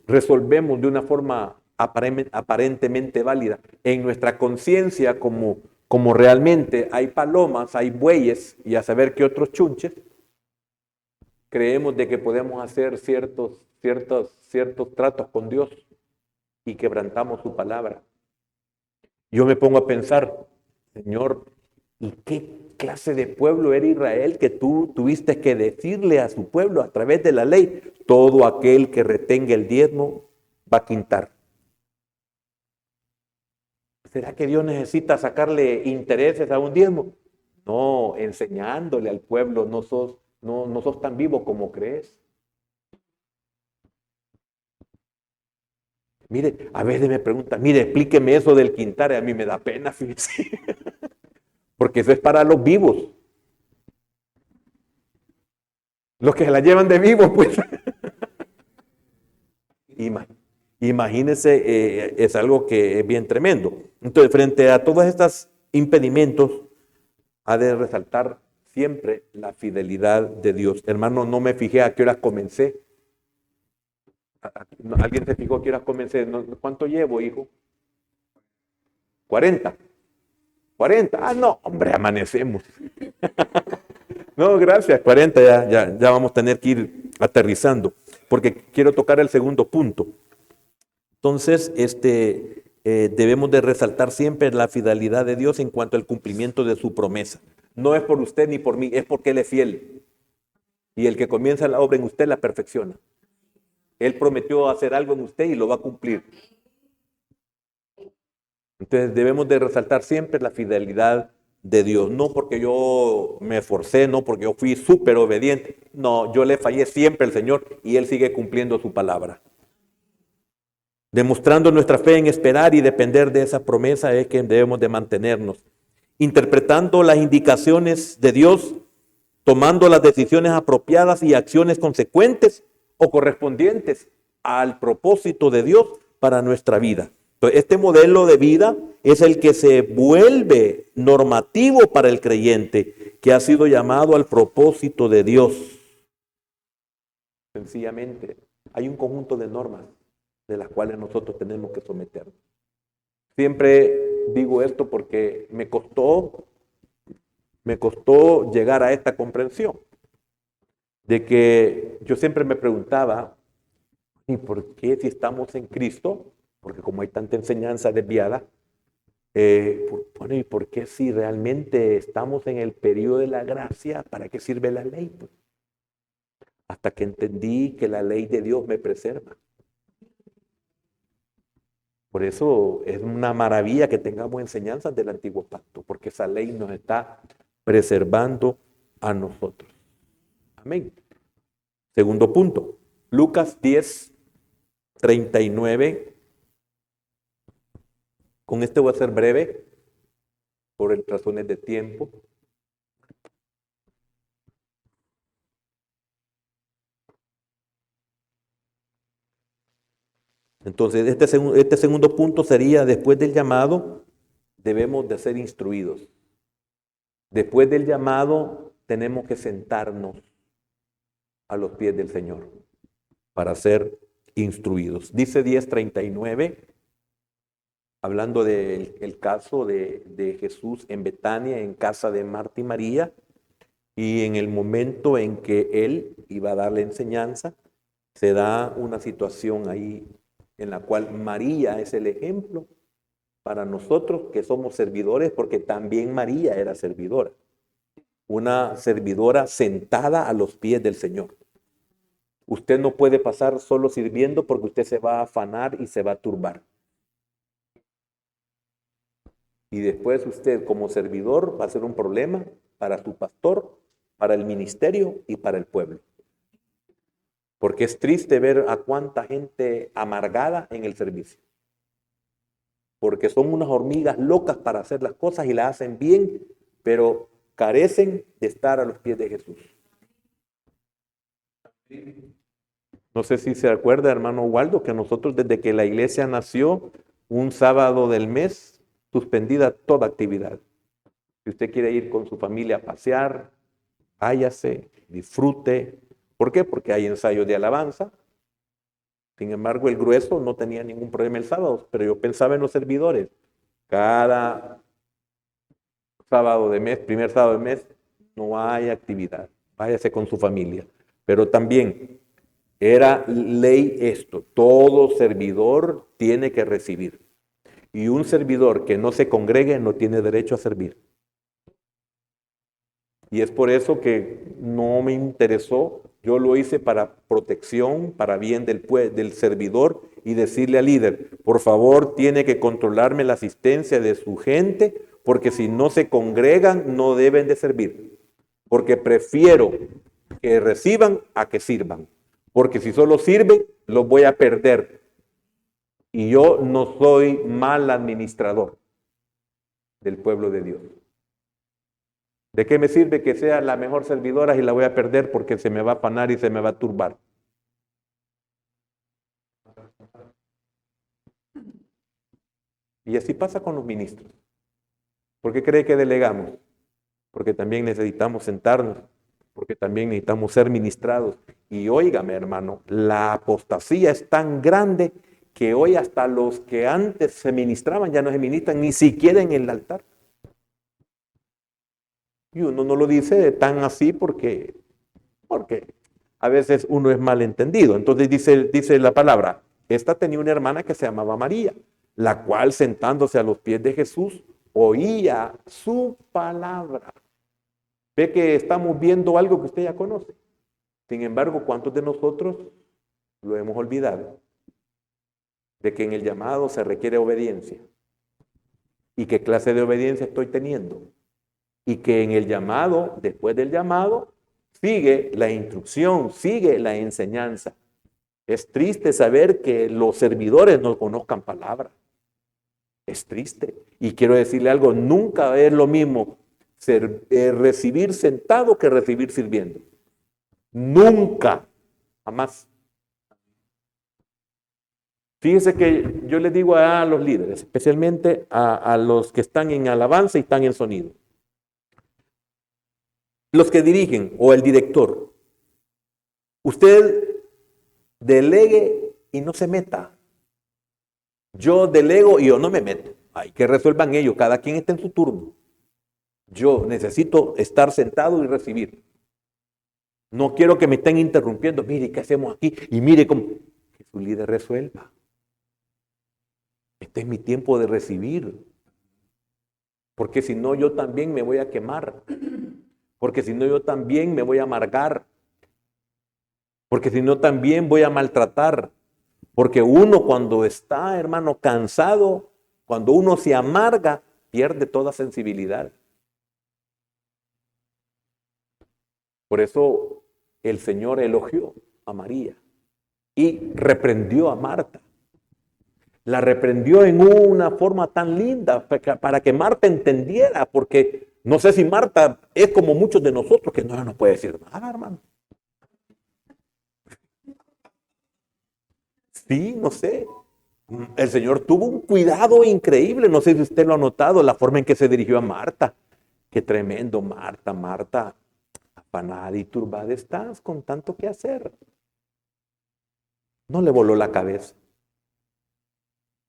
Resolvemos de una forma aparentemente válida. En nuestra conciencia, como realmente hay palomas, hay bueyes y a saber qué otros chunches, creemos de que podemos hacer ciertos tratos con Dios y quebrantamos su palabra. Yo me pongo a pensar, Señor, ¿y qué clase de pueblo era Israel que tú tuviste que decirle a su pueblo a través de la ley? Todo aquel que retenga el diezmo va a quintar. ¿Será que Dios necesita sacarle intereses a un diezmo? No, enseñándole al pueblo, no sos tan vivo como crees. Mire, a veces me preguntan, mire, explíqueme eso del quintar, a mí me da pena, fíjese. Porque eso es para los vivos. Los que se la llevan de vivos, pues. Imagínense, es algo que es bien tremendo. Entonces, frente a todos estos impedimentos, ha de resaltar siempre la fidelidad de Dios. Hermano, no me fijé a qué horas comencé. ¿Alguien se fijó a qué horas comencé? ¿Cuánto llevo, hijo? 40. 40. Ah, no, hombre, amanecemos. No, gracias, 40, ya vamos a tener que ir aterrizando, porque quiero tocar el segundo punto. Entonces, debemos de resaltar siempre la fidelidad de Dios en cuanto al cumplimiento de su promesa. No es por usted ni por mí, es porque Él es fiel. Y el que comienza la obra en usted la perfecciona. Él prometió hacer algo en usted y lo va a cumplir. Entonces debemos de resaltar siempre la fidelidad de Dios. No porque yo me esforcé, no porque yo fui súper obediente. No, yo le fallé siempre al Señor y Él sigue cumpliendo su palabra. Demostrando nuestra fe en esperar y depender de esa promesa es que debemos de mantenernos. Interpretando las indicaciones de Dios, tomando las decisiones apropiadas y acciones consecuentes o correspondientes al propósito de Dios para nuestra vida. Entonces, este modelo de vida es el que se vuelve normativo para el creyente que ha sido llamado al propósito de Dios. Sencillamente, hay un conjunto de normas de las cuales nosotros tenemos que someternos. Siempre digo esto porque me costó llegar a esta comprensión de que yo siempre me preguntaba, ¿y por qué si estamos en Cristo? Porque como hay tanta enseñanza desviada, ¿y por qué si realmente estamos en el periodo de la gracia, para qué sirve la ley? Pues, hasta que entendí que la ley de Dios me preserva. Por eso es una maravilla que tengamos enseñanzas del antiguo pacto, porque esa ley nos está preservando a nosotros. Amén. Segundo punto, Lucas 10:39. Con este voy a ser breve por razones de tiempo. Entonces, este segundo punto sería, después del llamado, debemos de ser instruidos. Después del llamado, tenemos que sentarnos a los pies del Señor para ser instruidos. Dice 10:39, hablando del caso de Jesús en Betania, en casa de Marta y María, y en el momento en que Él iba a dar la enseñanza, se da una situación ahí en la cual María es el ejemplo para nosotros que somos servidores, porque también María era servidora, una servidora sentada a los pies del Señor. Usted no puede pasar solo sirviendo porque usted se va a afanar y se va a turbar. Y después usted como servidor va a ser un problema para su pastor, para el ministerio y para el pueblo. Porque es triste ver a cuánta gente amargada en el servicio. Porque son unas hormigas locas para hacer las cosas y las hacen bien, pero carecen de estar a los pies de Jesús. No sé si se acuerda, hermano Waldo, que nosotros desde que la iglesia nació, un sábado del mes, suspendida toda actividad. Si usted quiere ir con su familia a pasear, váyase, disfrute. ¿Por qué? Porque hay ensayos de alabanza. Sin embargo, el grueso no tenía ningún problema el sábado, pero yo pensaba en los servidores. Cada sábado de mes, primer sábado de mes, no hay actividad. Váyase con su familia. Pero también era ley esto, todo servidor tiene que recibir. Y un servidor que no se congregue no tiene derecho a servir. Y es por eso que no me interesó. Yo lo hice para protección, para bien del servidor y decirle al líder, por favor, tiene que controlarme la asistencia de su gente, porque si no se congregan, no deben de servir. Porque prefiero que reciban a que sirvan. Porque si solo sirven, los voy a perder. Y yo no soy mal administrador del pueblo de Dios. ¿De qué me sirve que sea la mejor servidora y la voy a perder porque se me va a afanar y se me va a turbar? Y así pasa con los ministros. ¿Por qué cree que delegamos? Porque también necesitamos sentarnos, porque también necesitamos ser ministrados. Y óigame, hermano, la apostasía es tan grande que hoy hasta los que antes se ministraban ya no se ministran ni siquiera en el altar. Y uno no lo dice tan así porque a veces uno es malentendido. Entonces dice la palabra, esta tenía una hermana que se llamaba María, la cual sentándose a los pies de Jesús oía su palabra. Ve que estamos viendo algo que usted ya conoce. Sin embargo, ¿cuántos de nosotros lo hemos olvidado? De que en el llamado se requiere obediencia. ¿Y qué clase de obediencia estoy teniendo? Y que en el llamado, después del llamado, sigue la instrucción, sigue la enseñanza. Es triste saber que los servidores no conozcan palabra. Es triste. Y quiero decirle algo, nunca es lo mismo recibir sentado que recibir sirviendo. Nunca, jamás. Fíjese que yo les digo a los líderes, especialmente a los que están en alabanza y están en sonido. Los que dirigen o el director, usted delegue y no se meta. Yo delego y yo no me meto. Hay que resuelvan ellos, cada quien está en su turno. Yo necesito estar sentado y recibir. No quiero que me estén interrumpiendo. Mire, ¿qué hacemos aquí? Y mire cómo. Que su líder resuelva. Este es mi tiempo de recibir. Porque si no, yo también me voy a quemar. Porque si no, yo también me voy a amargar. Porque si no, también voy a maltratar. Porque uno cuando está, hermano, cansado, cuando uno se amarga, pierde toda sensibilidad. Por eso el Señor elogió a María y reprendió a Marta. La reprendió en una forma tan linda para que Marta entendiera, porque no sé si Marta es como muchos de nosotros, que no nos puede decir nada, hermano. Sí, no sé. El Señor tuvo un cuidado increíble, no sé si usted lo ha notado, la forma en que se dirigió a Marta. Qué tremendo, Marta, Marta, afanada y turbada estás con tanto que hacer. No le voló la cabeza.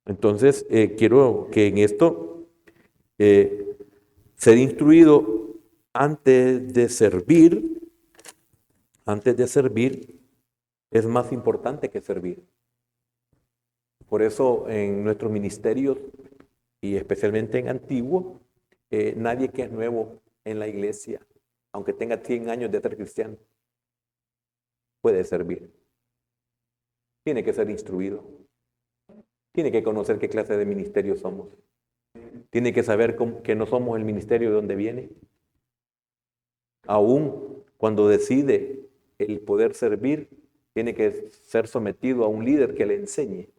Entonces, quiero que en esto ser instruido antes de servir es más importante que servir. Por eso en nuestros ministerios y especialmente en Antiguo, nadie que es nuevo en la iglesia, aunque tenga 100 años de ser cristiano, puede servir. Tiene que ser instruido. Tiene que conocer qué clase de ministerio somos. Tiene que saber que no somos el ministerio de donde viene. Aún cuando decide el poder servir, tiene que ser sometido a un líder que le enseñe.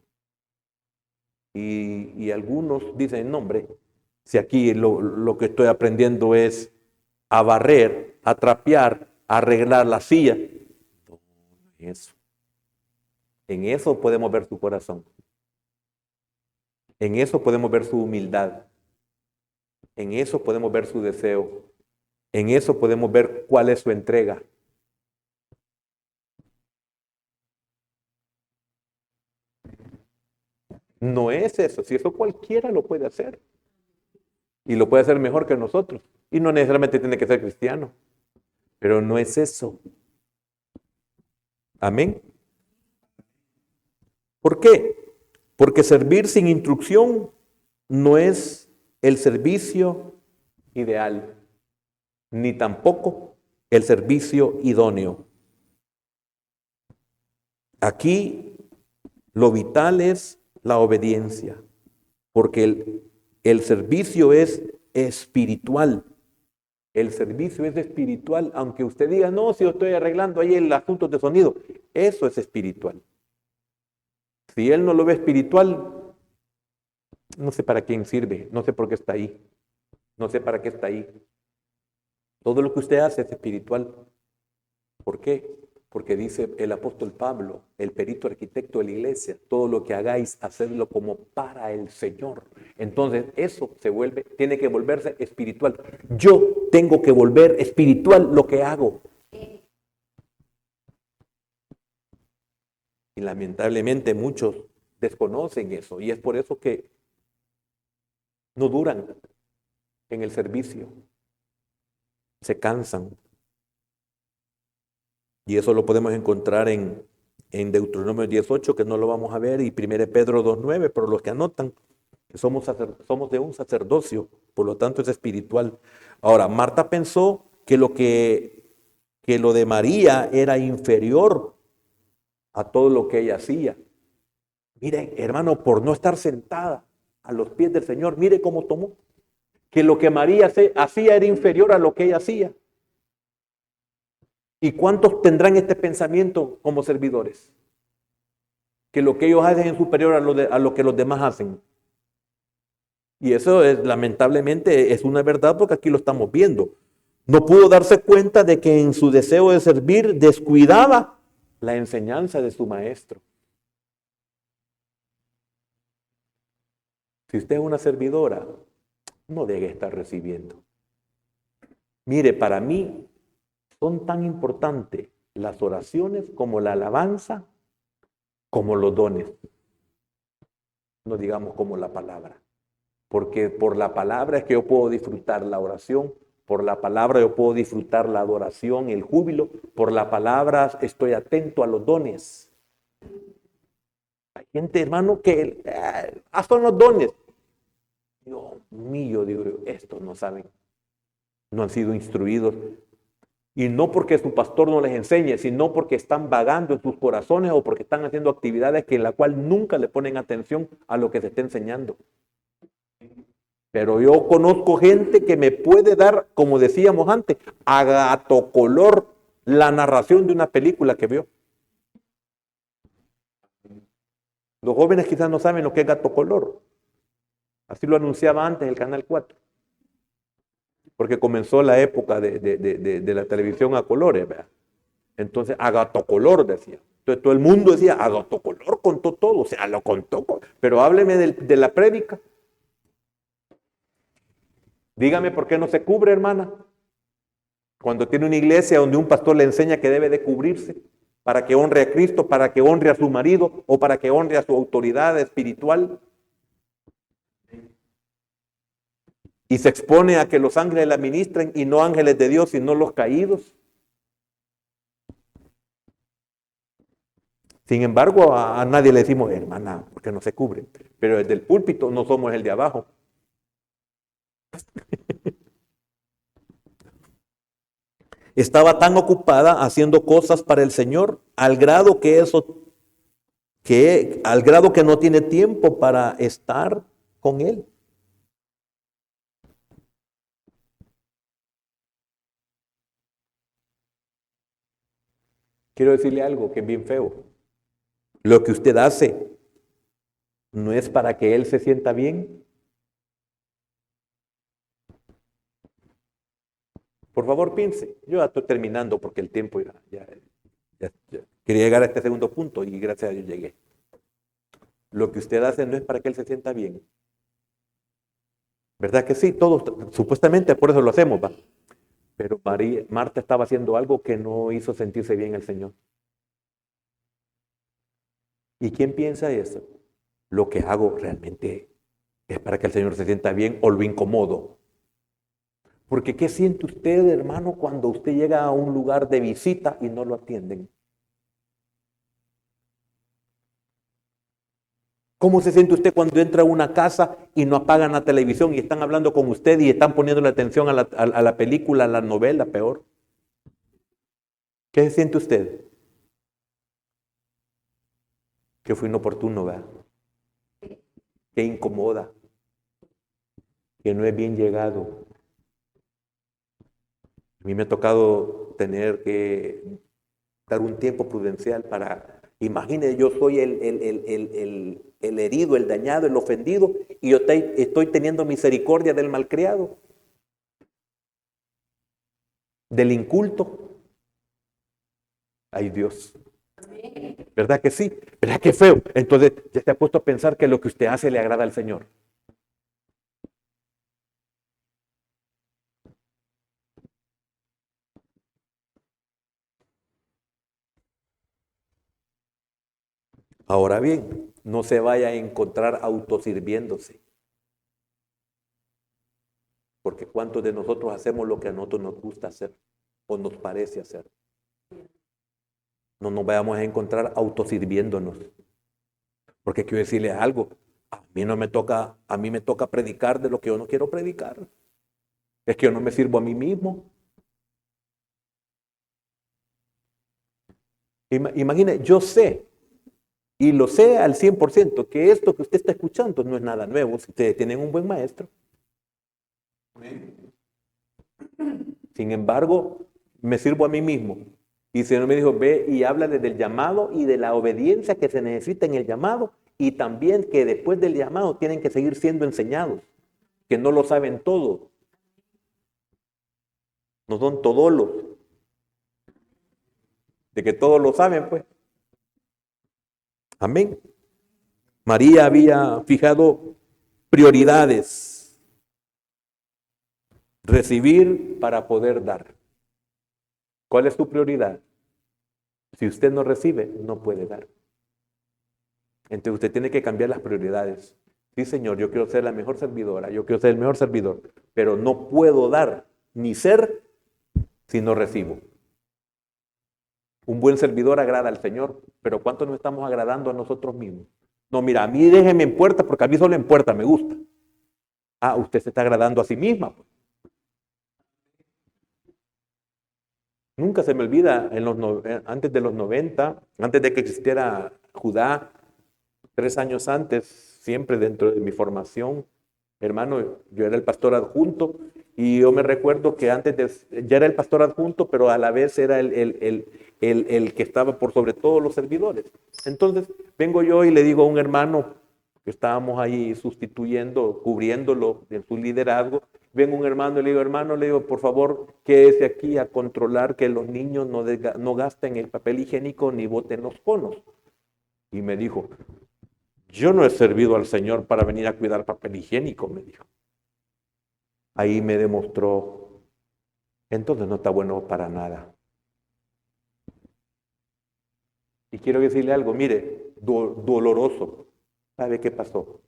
Y algunos dicen, no, hombre, si aquí lo que estoy aprendiendo es a barrer, a trapear, a arreglar la silla. No, eso. En eso podemos ver su corazón. En eso podemos ver su humildad. En eso podemos ver su deseo. En eso podemos ver cuál es su entrega. No es eso. Si eso cualquiera lo puede hacer. Y lo puede hacer mejor que nosotros. Y no necesariamente tiene que ser cristiano. Pero no es eso. Amén. ¿Por qué? Porque servir sin instrucción no es el servicio ideal, ni tampoco el servicio idóneo. Aquí lo vital es la obediencia, porque el servicio es espiritual. El servicio es espiritual, aunque usted diga, no, si yo estoy arreglando ahí el asunto de sonido, eso es espiritual. Si él no lo ve espiritual, no sé para quién sirve, no sé por qué está ahí, no sé para qué está ahí. Todo lo que usted hace es espiritual. ¿Por qué? Porque dice el apóstol Pablo, el perito arquitecto de la iglesia, todo lo que hagáis, hacedlo como para el Señor. Entonces eso tiene que volverse espiritual. Yo tengo que volver espiritual lo que hago. Y lamentablemente muchos desconocen eso y es por eso que no duran en el servicio. Se cansan. Y eso lo podemos encontrar en Deuteronomio 18, que no lo vamos a ver, y 1 Pedro 2:9, pero los que anotan, que somos de un sacerdocio, por lo tanto es espiritual. Ahora, Marta pensó que lo de María era inferior a todo lo que ella hacía. Mire, hermano, por no estar sentada a los pies del Señor, mire cómo tomó. Que lo que María hacía era inferior a lo que ella hacía. ¿Y cuántos tendrán este pensamiento como servidores? Que lo que ellos hacen es superior a lo que los demás hacen. Y eso lamentablemente es una verdad porque aquí lo estamos viendo. No pudo darse cuenta de que en su deseo de servir descuidaba la enseñanza de su maestro. Si usted es una servidora, no debe estar recibiendo. Mire, para mí son tan importantes las oraciones como la alabanza, como los dones. No digamos como la palabra. Porque por la palabra es que yo puedo disfrutar la oración, por la palabra yo puedo disfrutar la adoración, el júbilo, por la palabra estoy atento a los dones. Hay gente, hermano, que hasta los dones. Dios mío, digo yo, estos no saben, no han sido instruidos. Y no porque su pastor no les enseñe, sino porque están vagando en sus corazones o porque están haciendo actividades que en la cual nunca le ponen atención a lo que se está enseñando. Pero yo conozco gente que me puede dar, como decíamos antes, a gato color la narración de una película que vio. Los jóvenes quizás no saben lo que es gato color. Así lo anunciaba antes el Canal 4. Porque comenzó la época de la televisión a colores, ¿verdad? Entonces, a gato color decía. Entonces todo el mundo decía, a gato color contó todo, o sea, lo contó. Pero hábleme de la prédica. Dígame por qué no se cubre, hermana. Cuando tiene una iglesia donde un pastor le enseña que debe de cubrirse para que honre a Cristo, para que honre a su marido o para que honre a su autoridad espiritual. Y se expone a que los ángeles la ministren y no ángeles de Dios, sino los caídos. Sin embargo, a nadie le decimos, hermana, porque no se cubre. Pero desde el púlpito no somos el de abajo. Estaba tan ocupada haciendo cosas para el Señor, al grado que no tiene tiempo para estar con Él. Quiero decirle algo que es bien feo. Lo que usted hace no es para que Él se sienta bien. Por favor, piense. Yo ya estoy terminando porque el tiempo ya. Quería llegar a este segundo punto y gracias a Dios llegué. Lo que usted hace no es para que Él se sienta bien. ¿Verdad que sí? Todos, supuestamente por eso lo hacemos, ¿va? Pero Marta estaba haciendo algo que no hizo sentirse bien el Señor. ¿Y quién piensa eso? Lo que hago realmente es para que el Señor se sienta bien o lo incomodo. Porque ¿qué siente usted, hermano, cuando usted llega a un lugar de visita y no lo atienden? ¿Cómo se siente usted cuando entra a una casa y no apagan la televisión y están hablando con usted y están poniéndole atención a la película, a la novela, peor? ¿Qué se siente usted? Que fue inoportuno, ¿verdad? Que incomoda, que no es bien llegado. A mí me ha tocado tener que dar un tiempo prudencial para, imagine, yo soy el herido, el dañado, el ofendido, y yo estoy teniendo misericordia del malcriado, del inculto. Ay, Dios. ¿Verdad que sí? ¿Verdad que feo? Entonces ya se ha puesto a pensar que lo que usted hace le agrada al Señor. Ahora bien, no se vaya a encontrar autosirviéndose. Porque ¿cuántos de nosotros hacemos lo que a nosotros nos gusta hacer o nos parece hacer? No nos vayamos a encontrar autosirviéndonos. Porque quiero decirle algo, a mí me toca predicar de lo que yo no quiero predicar. Es que yo no me sirvo a mí mismo. Imagine, yo sé, y lo sé al 100%, que esto que usted está escuchando no es nada nuevo. Si ustedes tienen un buen maestro. Sin embargo, me sirvo a mí mismo. Y el Señor me dijo, ve y háblale del llamado y de la obediencia que se necesita en el llamado, y también que después del llamado tienen que seguir siendo enseñados, que no lo saben todo. No son todolos. De que todos lo saben, pues. Amén. María había fijado prioridades. Recibir para poder dar. ¿Cuál es tu prioridad? Si usted no recibe, no puede dar. Entonces usted tiene que cambiar las prioridades. Sí, Señor, yo quiero ser la mejor servidora, yo quiero ser el mejor servidor, pero no puedo dar ni ser si no recibo. Un buen servidor agrada al Señor, pero ¿cuánto nos estamos agradando a nosotros mismos? No, mira, a mí déjeme en puerta porque a mí solo en puerta me gusta. Ah, usted se está agradando a sí misma. Nunca se me olvida, antes de los 90, antes de que existiera Judá, 3 años antes, siempre dentro de mi formación, hermano, yo era el pastor adjunto y yo me recuerdo que ya era el pastor adjunto, pero a la vez era el que estaba por sobre todos los servidores. Entonces vengo yo y le digo a un hermano que estábamos ahí sustituyendo, cubriéndolo en su liderazgo, vengo un hermano y le digo, hermano, le digo, por favor, quédese aquí a controlar que los niños no gasten el papel higiénico ni boten los conos. Y me dijo, yo no he servido al Señor para venir a cuidar papel higiénico, me dijo. Ahí me demostró, entonces no está bueno para nada. Y quiero decirle algo, mire, doloroso. ¿Sabe qué pasó?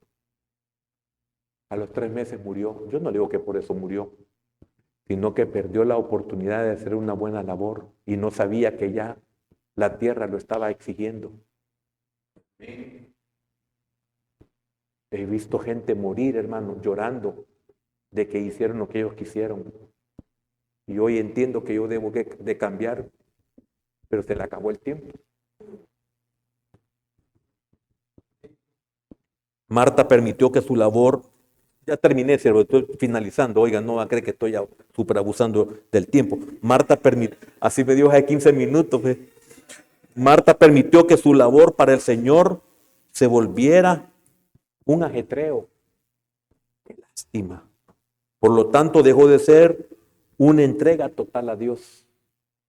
A los 3 meses murió. Yo no digo que por eso murió, sino que perdió la oportunidad de hacer una buena labor y no sabía que ya la tierra lo estaba exigiendo. He visto gente morir, hermano, llorando de que hicieron lo que ellos quisieron. Y hoy entiendo que yo debo de cambiar, pero se le acabó el tiempo. Marta permitió que su labor, ya terminé, siervo, estoy finalizando, oiga, no va a creer que estoy ya súper abusando del tiempo. Marta permitió, así me dio hace 15 minutos. Marta permitió que su labor para el Señor se volviera un ajetreo. Qué lástima. Por lo tanto, dejó de ser una entrega total a Dios.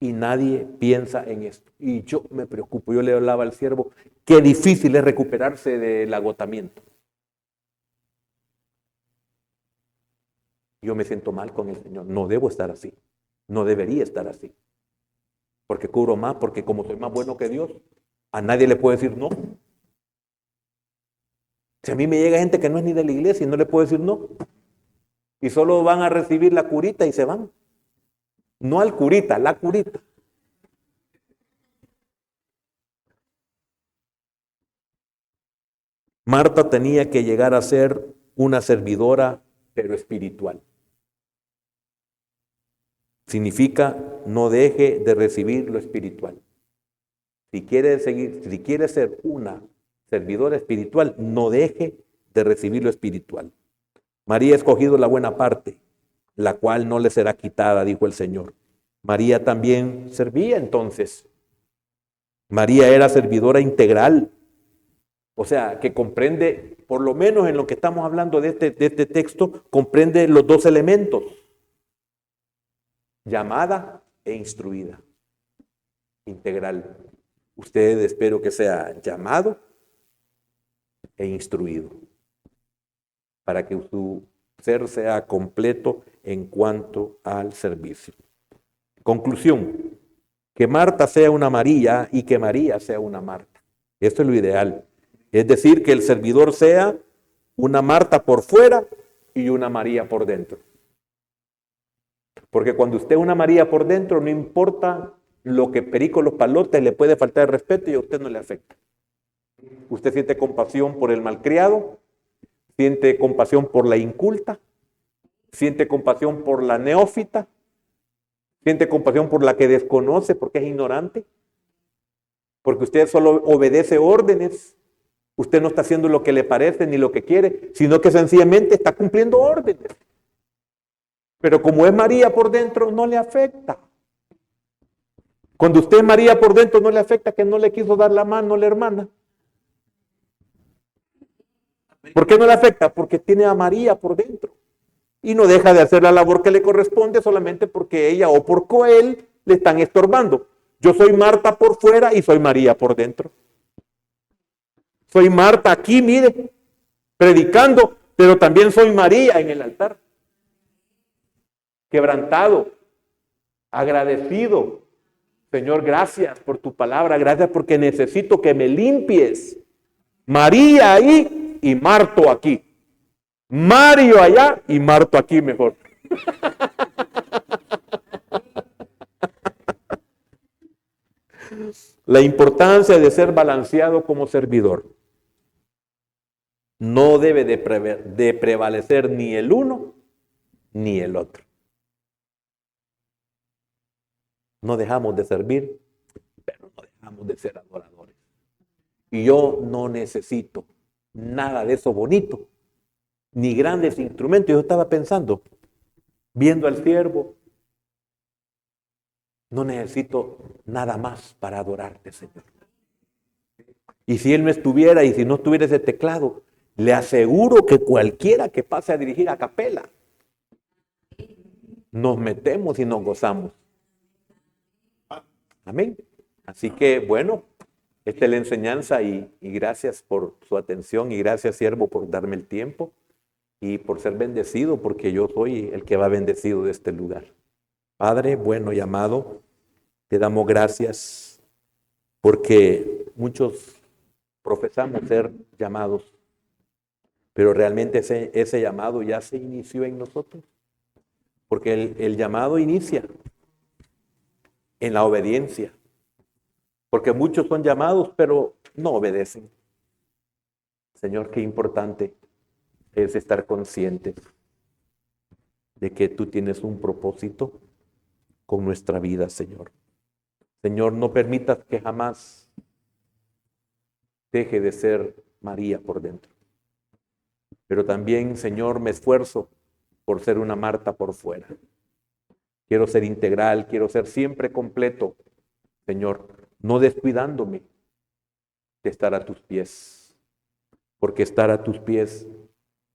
Y nadie piensa en esto. Y yo me preocupo, yo le hablaba al siervo, qué difícil es recuperarse del agotamiento. Yo me siento mal con el Señor, no debo estar así, no debería estar así. Porque cubro más, porque como soy más bueno que Dios, a nadie le puedo decir no. Si a mí me llega gente que no es ni de la iglesia y no le puedo decir no. Y solo van a recibir la curita y se van. No al curita, la curita. Marta tenía que llegar a ser una servidora, pero espiritual. Significa no deje de recibir lo espiritual. Si quiere ser una servidora espiritual, no deje de recibir lo espiritual. María ha escogido la buena parte, la cual no le será quitada, dijo el Señor. María también servía entonces. María era servidora integral. O sea, que comprende, por lo menos en lo que estamos hablando de este texto, comprende los 2 elementos: llamada e instruida. Integral. Usted espero que sea llamado e instruido, para que su ser sea completo en cuanto al servicio. Conclusión, que Marta sea una María y que María sea una Marta. Esto es lo ideal. Es decir, que el servidor sea una Marta por fuera y una María por dentro. Porque cuando usted es una María por dentro, no importa lo que Perico los Palotes le puede faltar de respeto y a usted no le afecta. Usted siente compasión por el malcriado, siente compasión por la inculta, siente compasión por la neófita, siente compasión por la que desconoce porque es ignorante, porque usted solo obedece órdenes. Usted no está haciendo lo que le parece ni lo que quiere, sino que sencillamente está cumpliendo órdenes. Pero como es María por dentro, no le afecta. Cuando usted es María por dentro, no le afecta que no le quiso dar la mano a la hermana. ¿Por qué no le afecta? Porque tiene a María por dentro. Y no deja de hacer la labor que le corresponde solamente porque ella o por él le están estorbando. Yo soy Marta por fuera y soy María por dentro. Soy Marta aquí, mire, predicando, pero también soy María en el altar. Quebrantado, agradecido. Señor, gracias por tu palabra, gracias porque necesito que me limpies. María ahí y Marto aquí. Mario allá y Marto aquí mejor. La importancia de ser balanceado como servidor. No debe de prevalecer ni el uno ni el otro. No dejamos de servir, pero no dejamos de ser adoradores. Y yo no necesito nada de eso bonito, ni grandes instrumentos. Yo estaba pensando, viendo al siervo, no necesito nada más para adorarte, Señor. Y si Él no estuviera y si no estuviera ese teclado, le aseguro que cualquiera que pase a dirigir a capela, nos metemos y nos gozamos. Amén. Así que bueno, esta es la enseñanza y gracias por su atención y gracias, siervo, por darme el tiempo y por ser bendecido, porque yo soy el que va bendecido de este lugar. Padre, bueno y amado, te damos gracias porque muchos profesamos ser llamados, pero realmente ese llamado ya se inició en nosotros, porque el llamado inicia en la obediencia, porque muchos son llamados, pero no obedecen. Señor, qué importante es estar conscientes de que tú tienes un propósito con nuestra vida, Señor. Señor, no permitas que jamás deje de ser María por dentro. Pero también, Señor, me esfuerzo por ser una Marta por fuera. Quiero ser integral, quiero ser siempre completo, Señor, no descuidándome de estar a tus pies, porque estar a tus pies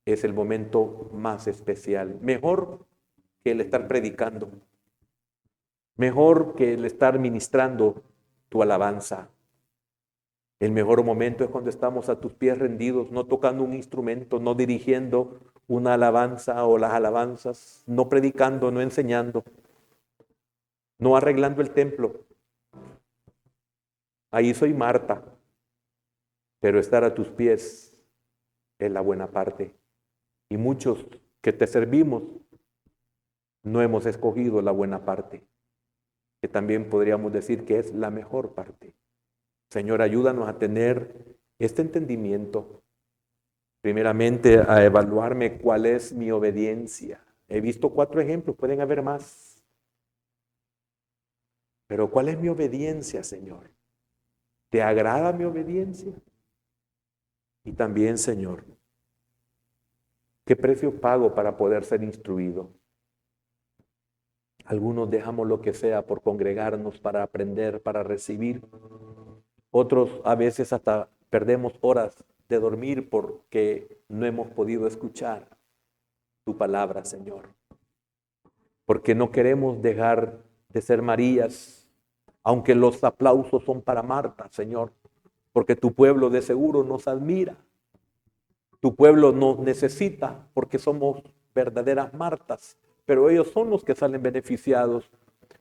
es el momento más especial, mejor que el estar predicando, mejor que el estar ministrando tu alabanza. El mejor momento es cuando estamos a tus pies rendidos, no tocando un instrumento, no dirigiendo una alabanza o las alabanzas, no predicando, no enseñando, no arreglando el templo. Ahí soy Marta, pero estar a tus pies es la buena parte. Y muchos que te servimos no hemos escogido la buena parte, que también podríamos decir que es la mejor parte. Señor, ayúdanos a tener este entendimiento. Primeramente, a evaluarme cuál es mi obediencia. He visto 4 ejemplos, pueden haber más. Pero ¿cuál es mi obediencia, Señor? ¿Te agrada mi obediencia? Y también, Señor, ¿qué precio pago para poder ser instruido? Algunos dejamos lo que sea por congregarnos, para aprender, para recibir. Otros a veces hasta perdemos horas de dormir porque no hemos podido escuchar tu palabra, Señor. Porque no queremos dejar de ser Marías, aunque los aplausos son para Marta, Señor. Porque tu pueblo de seguro nos admira. Tu pueblo nos necesita porque somos verdaderas Martas. Pero ellos son los que salen beneficiados.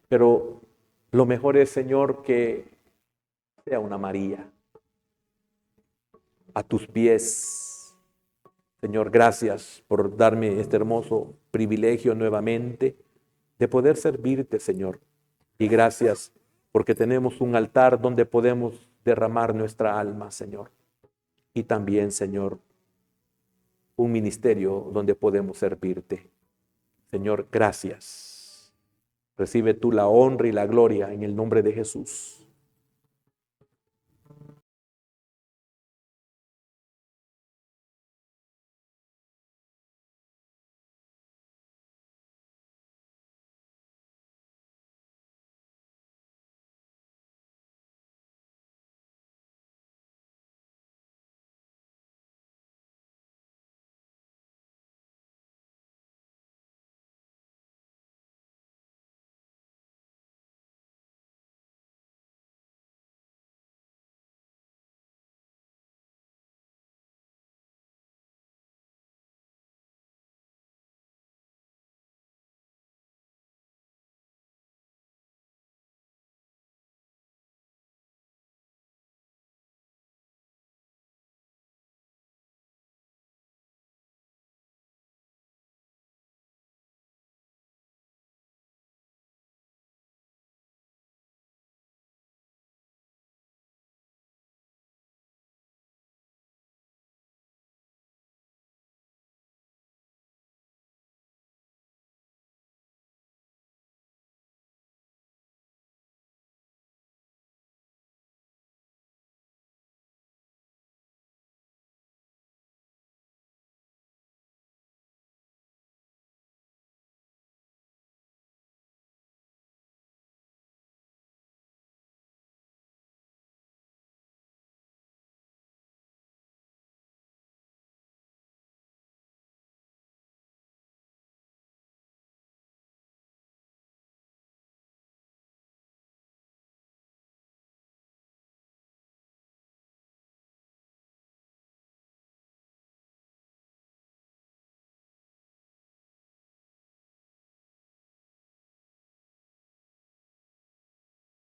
Pero lo mejor es, Señor, que sea una María. A tus pies. Señor, gracias por darme este hermoso privilegio nuevamente de poder servirte, Señor. Y gracias porque tenemos un altar donde podemos derramar nuestra alma, Señor. Y también, Señor, un ministerio donde podemos servirte. Señor, gracias. Recibe tú la honra y la gloria en el nombre de Jesús.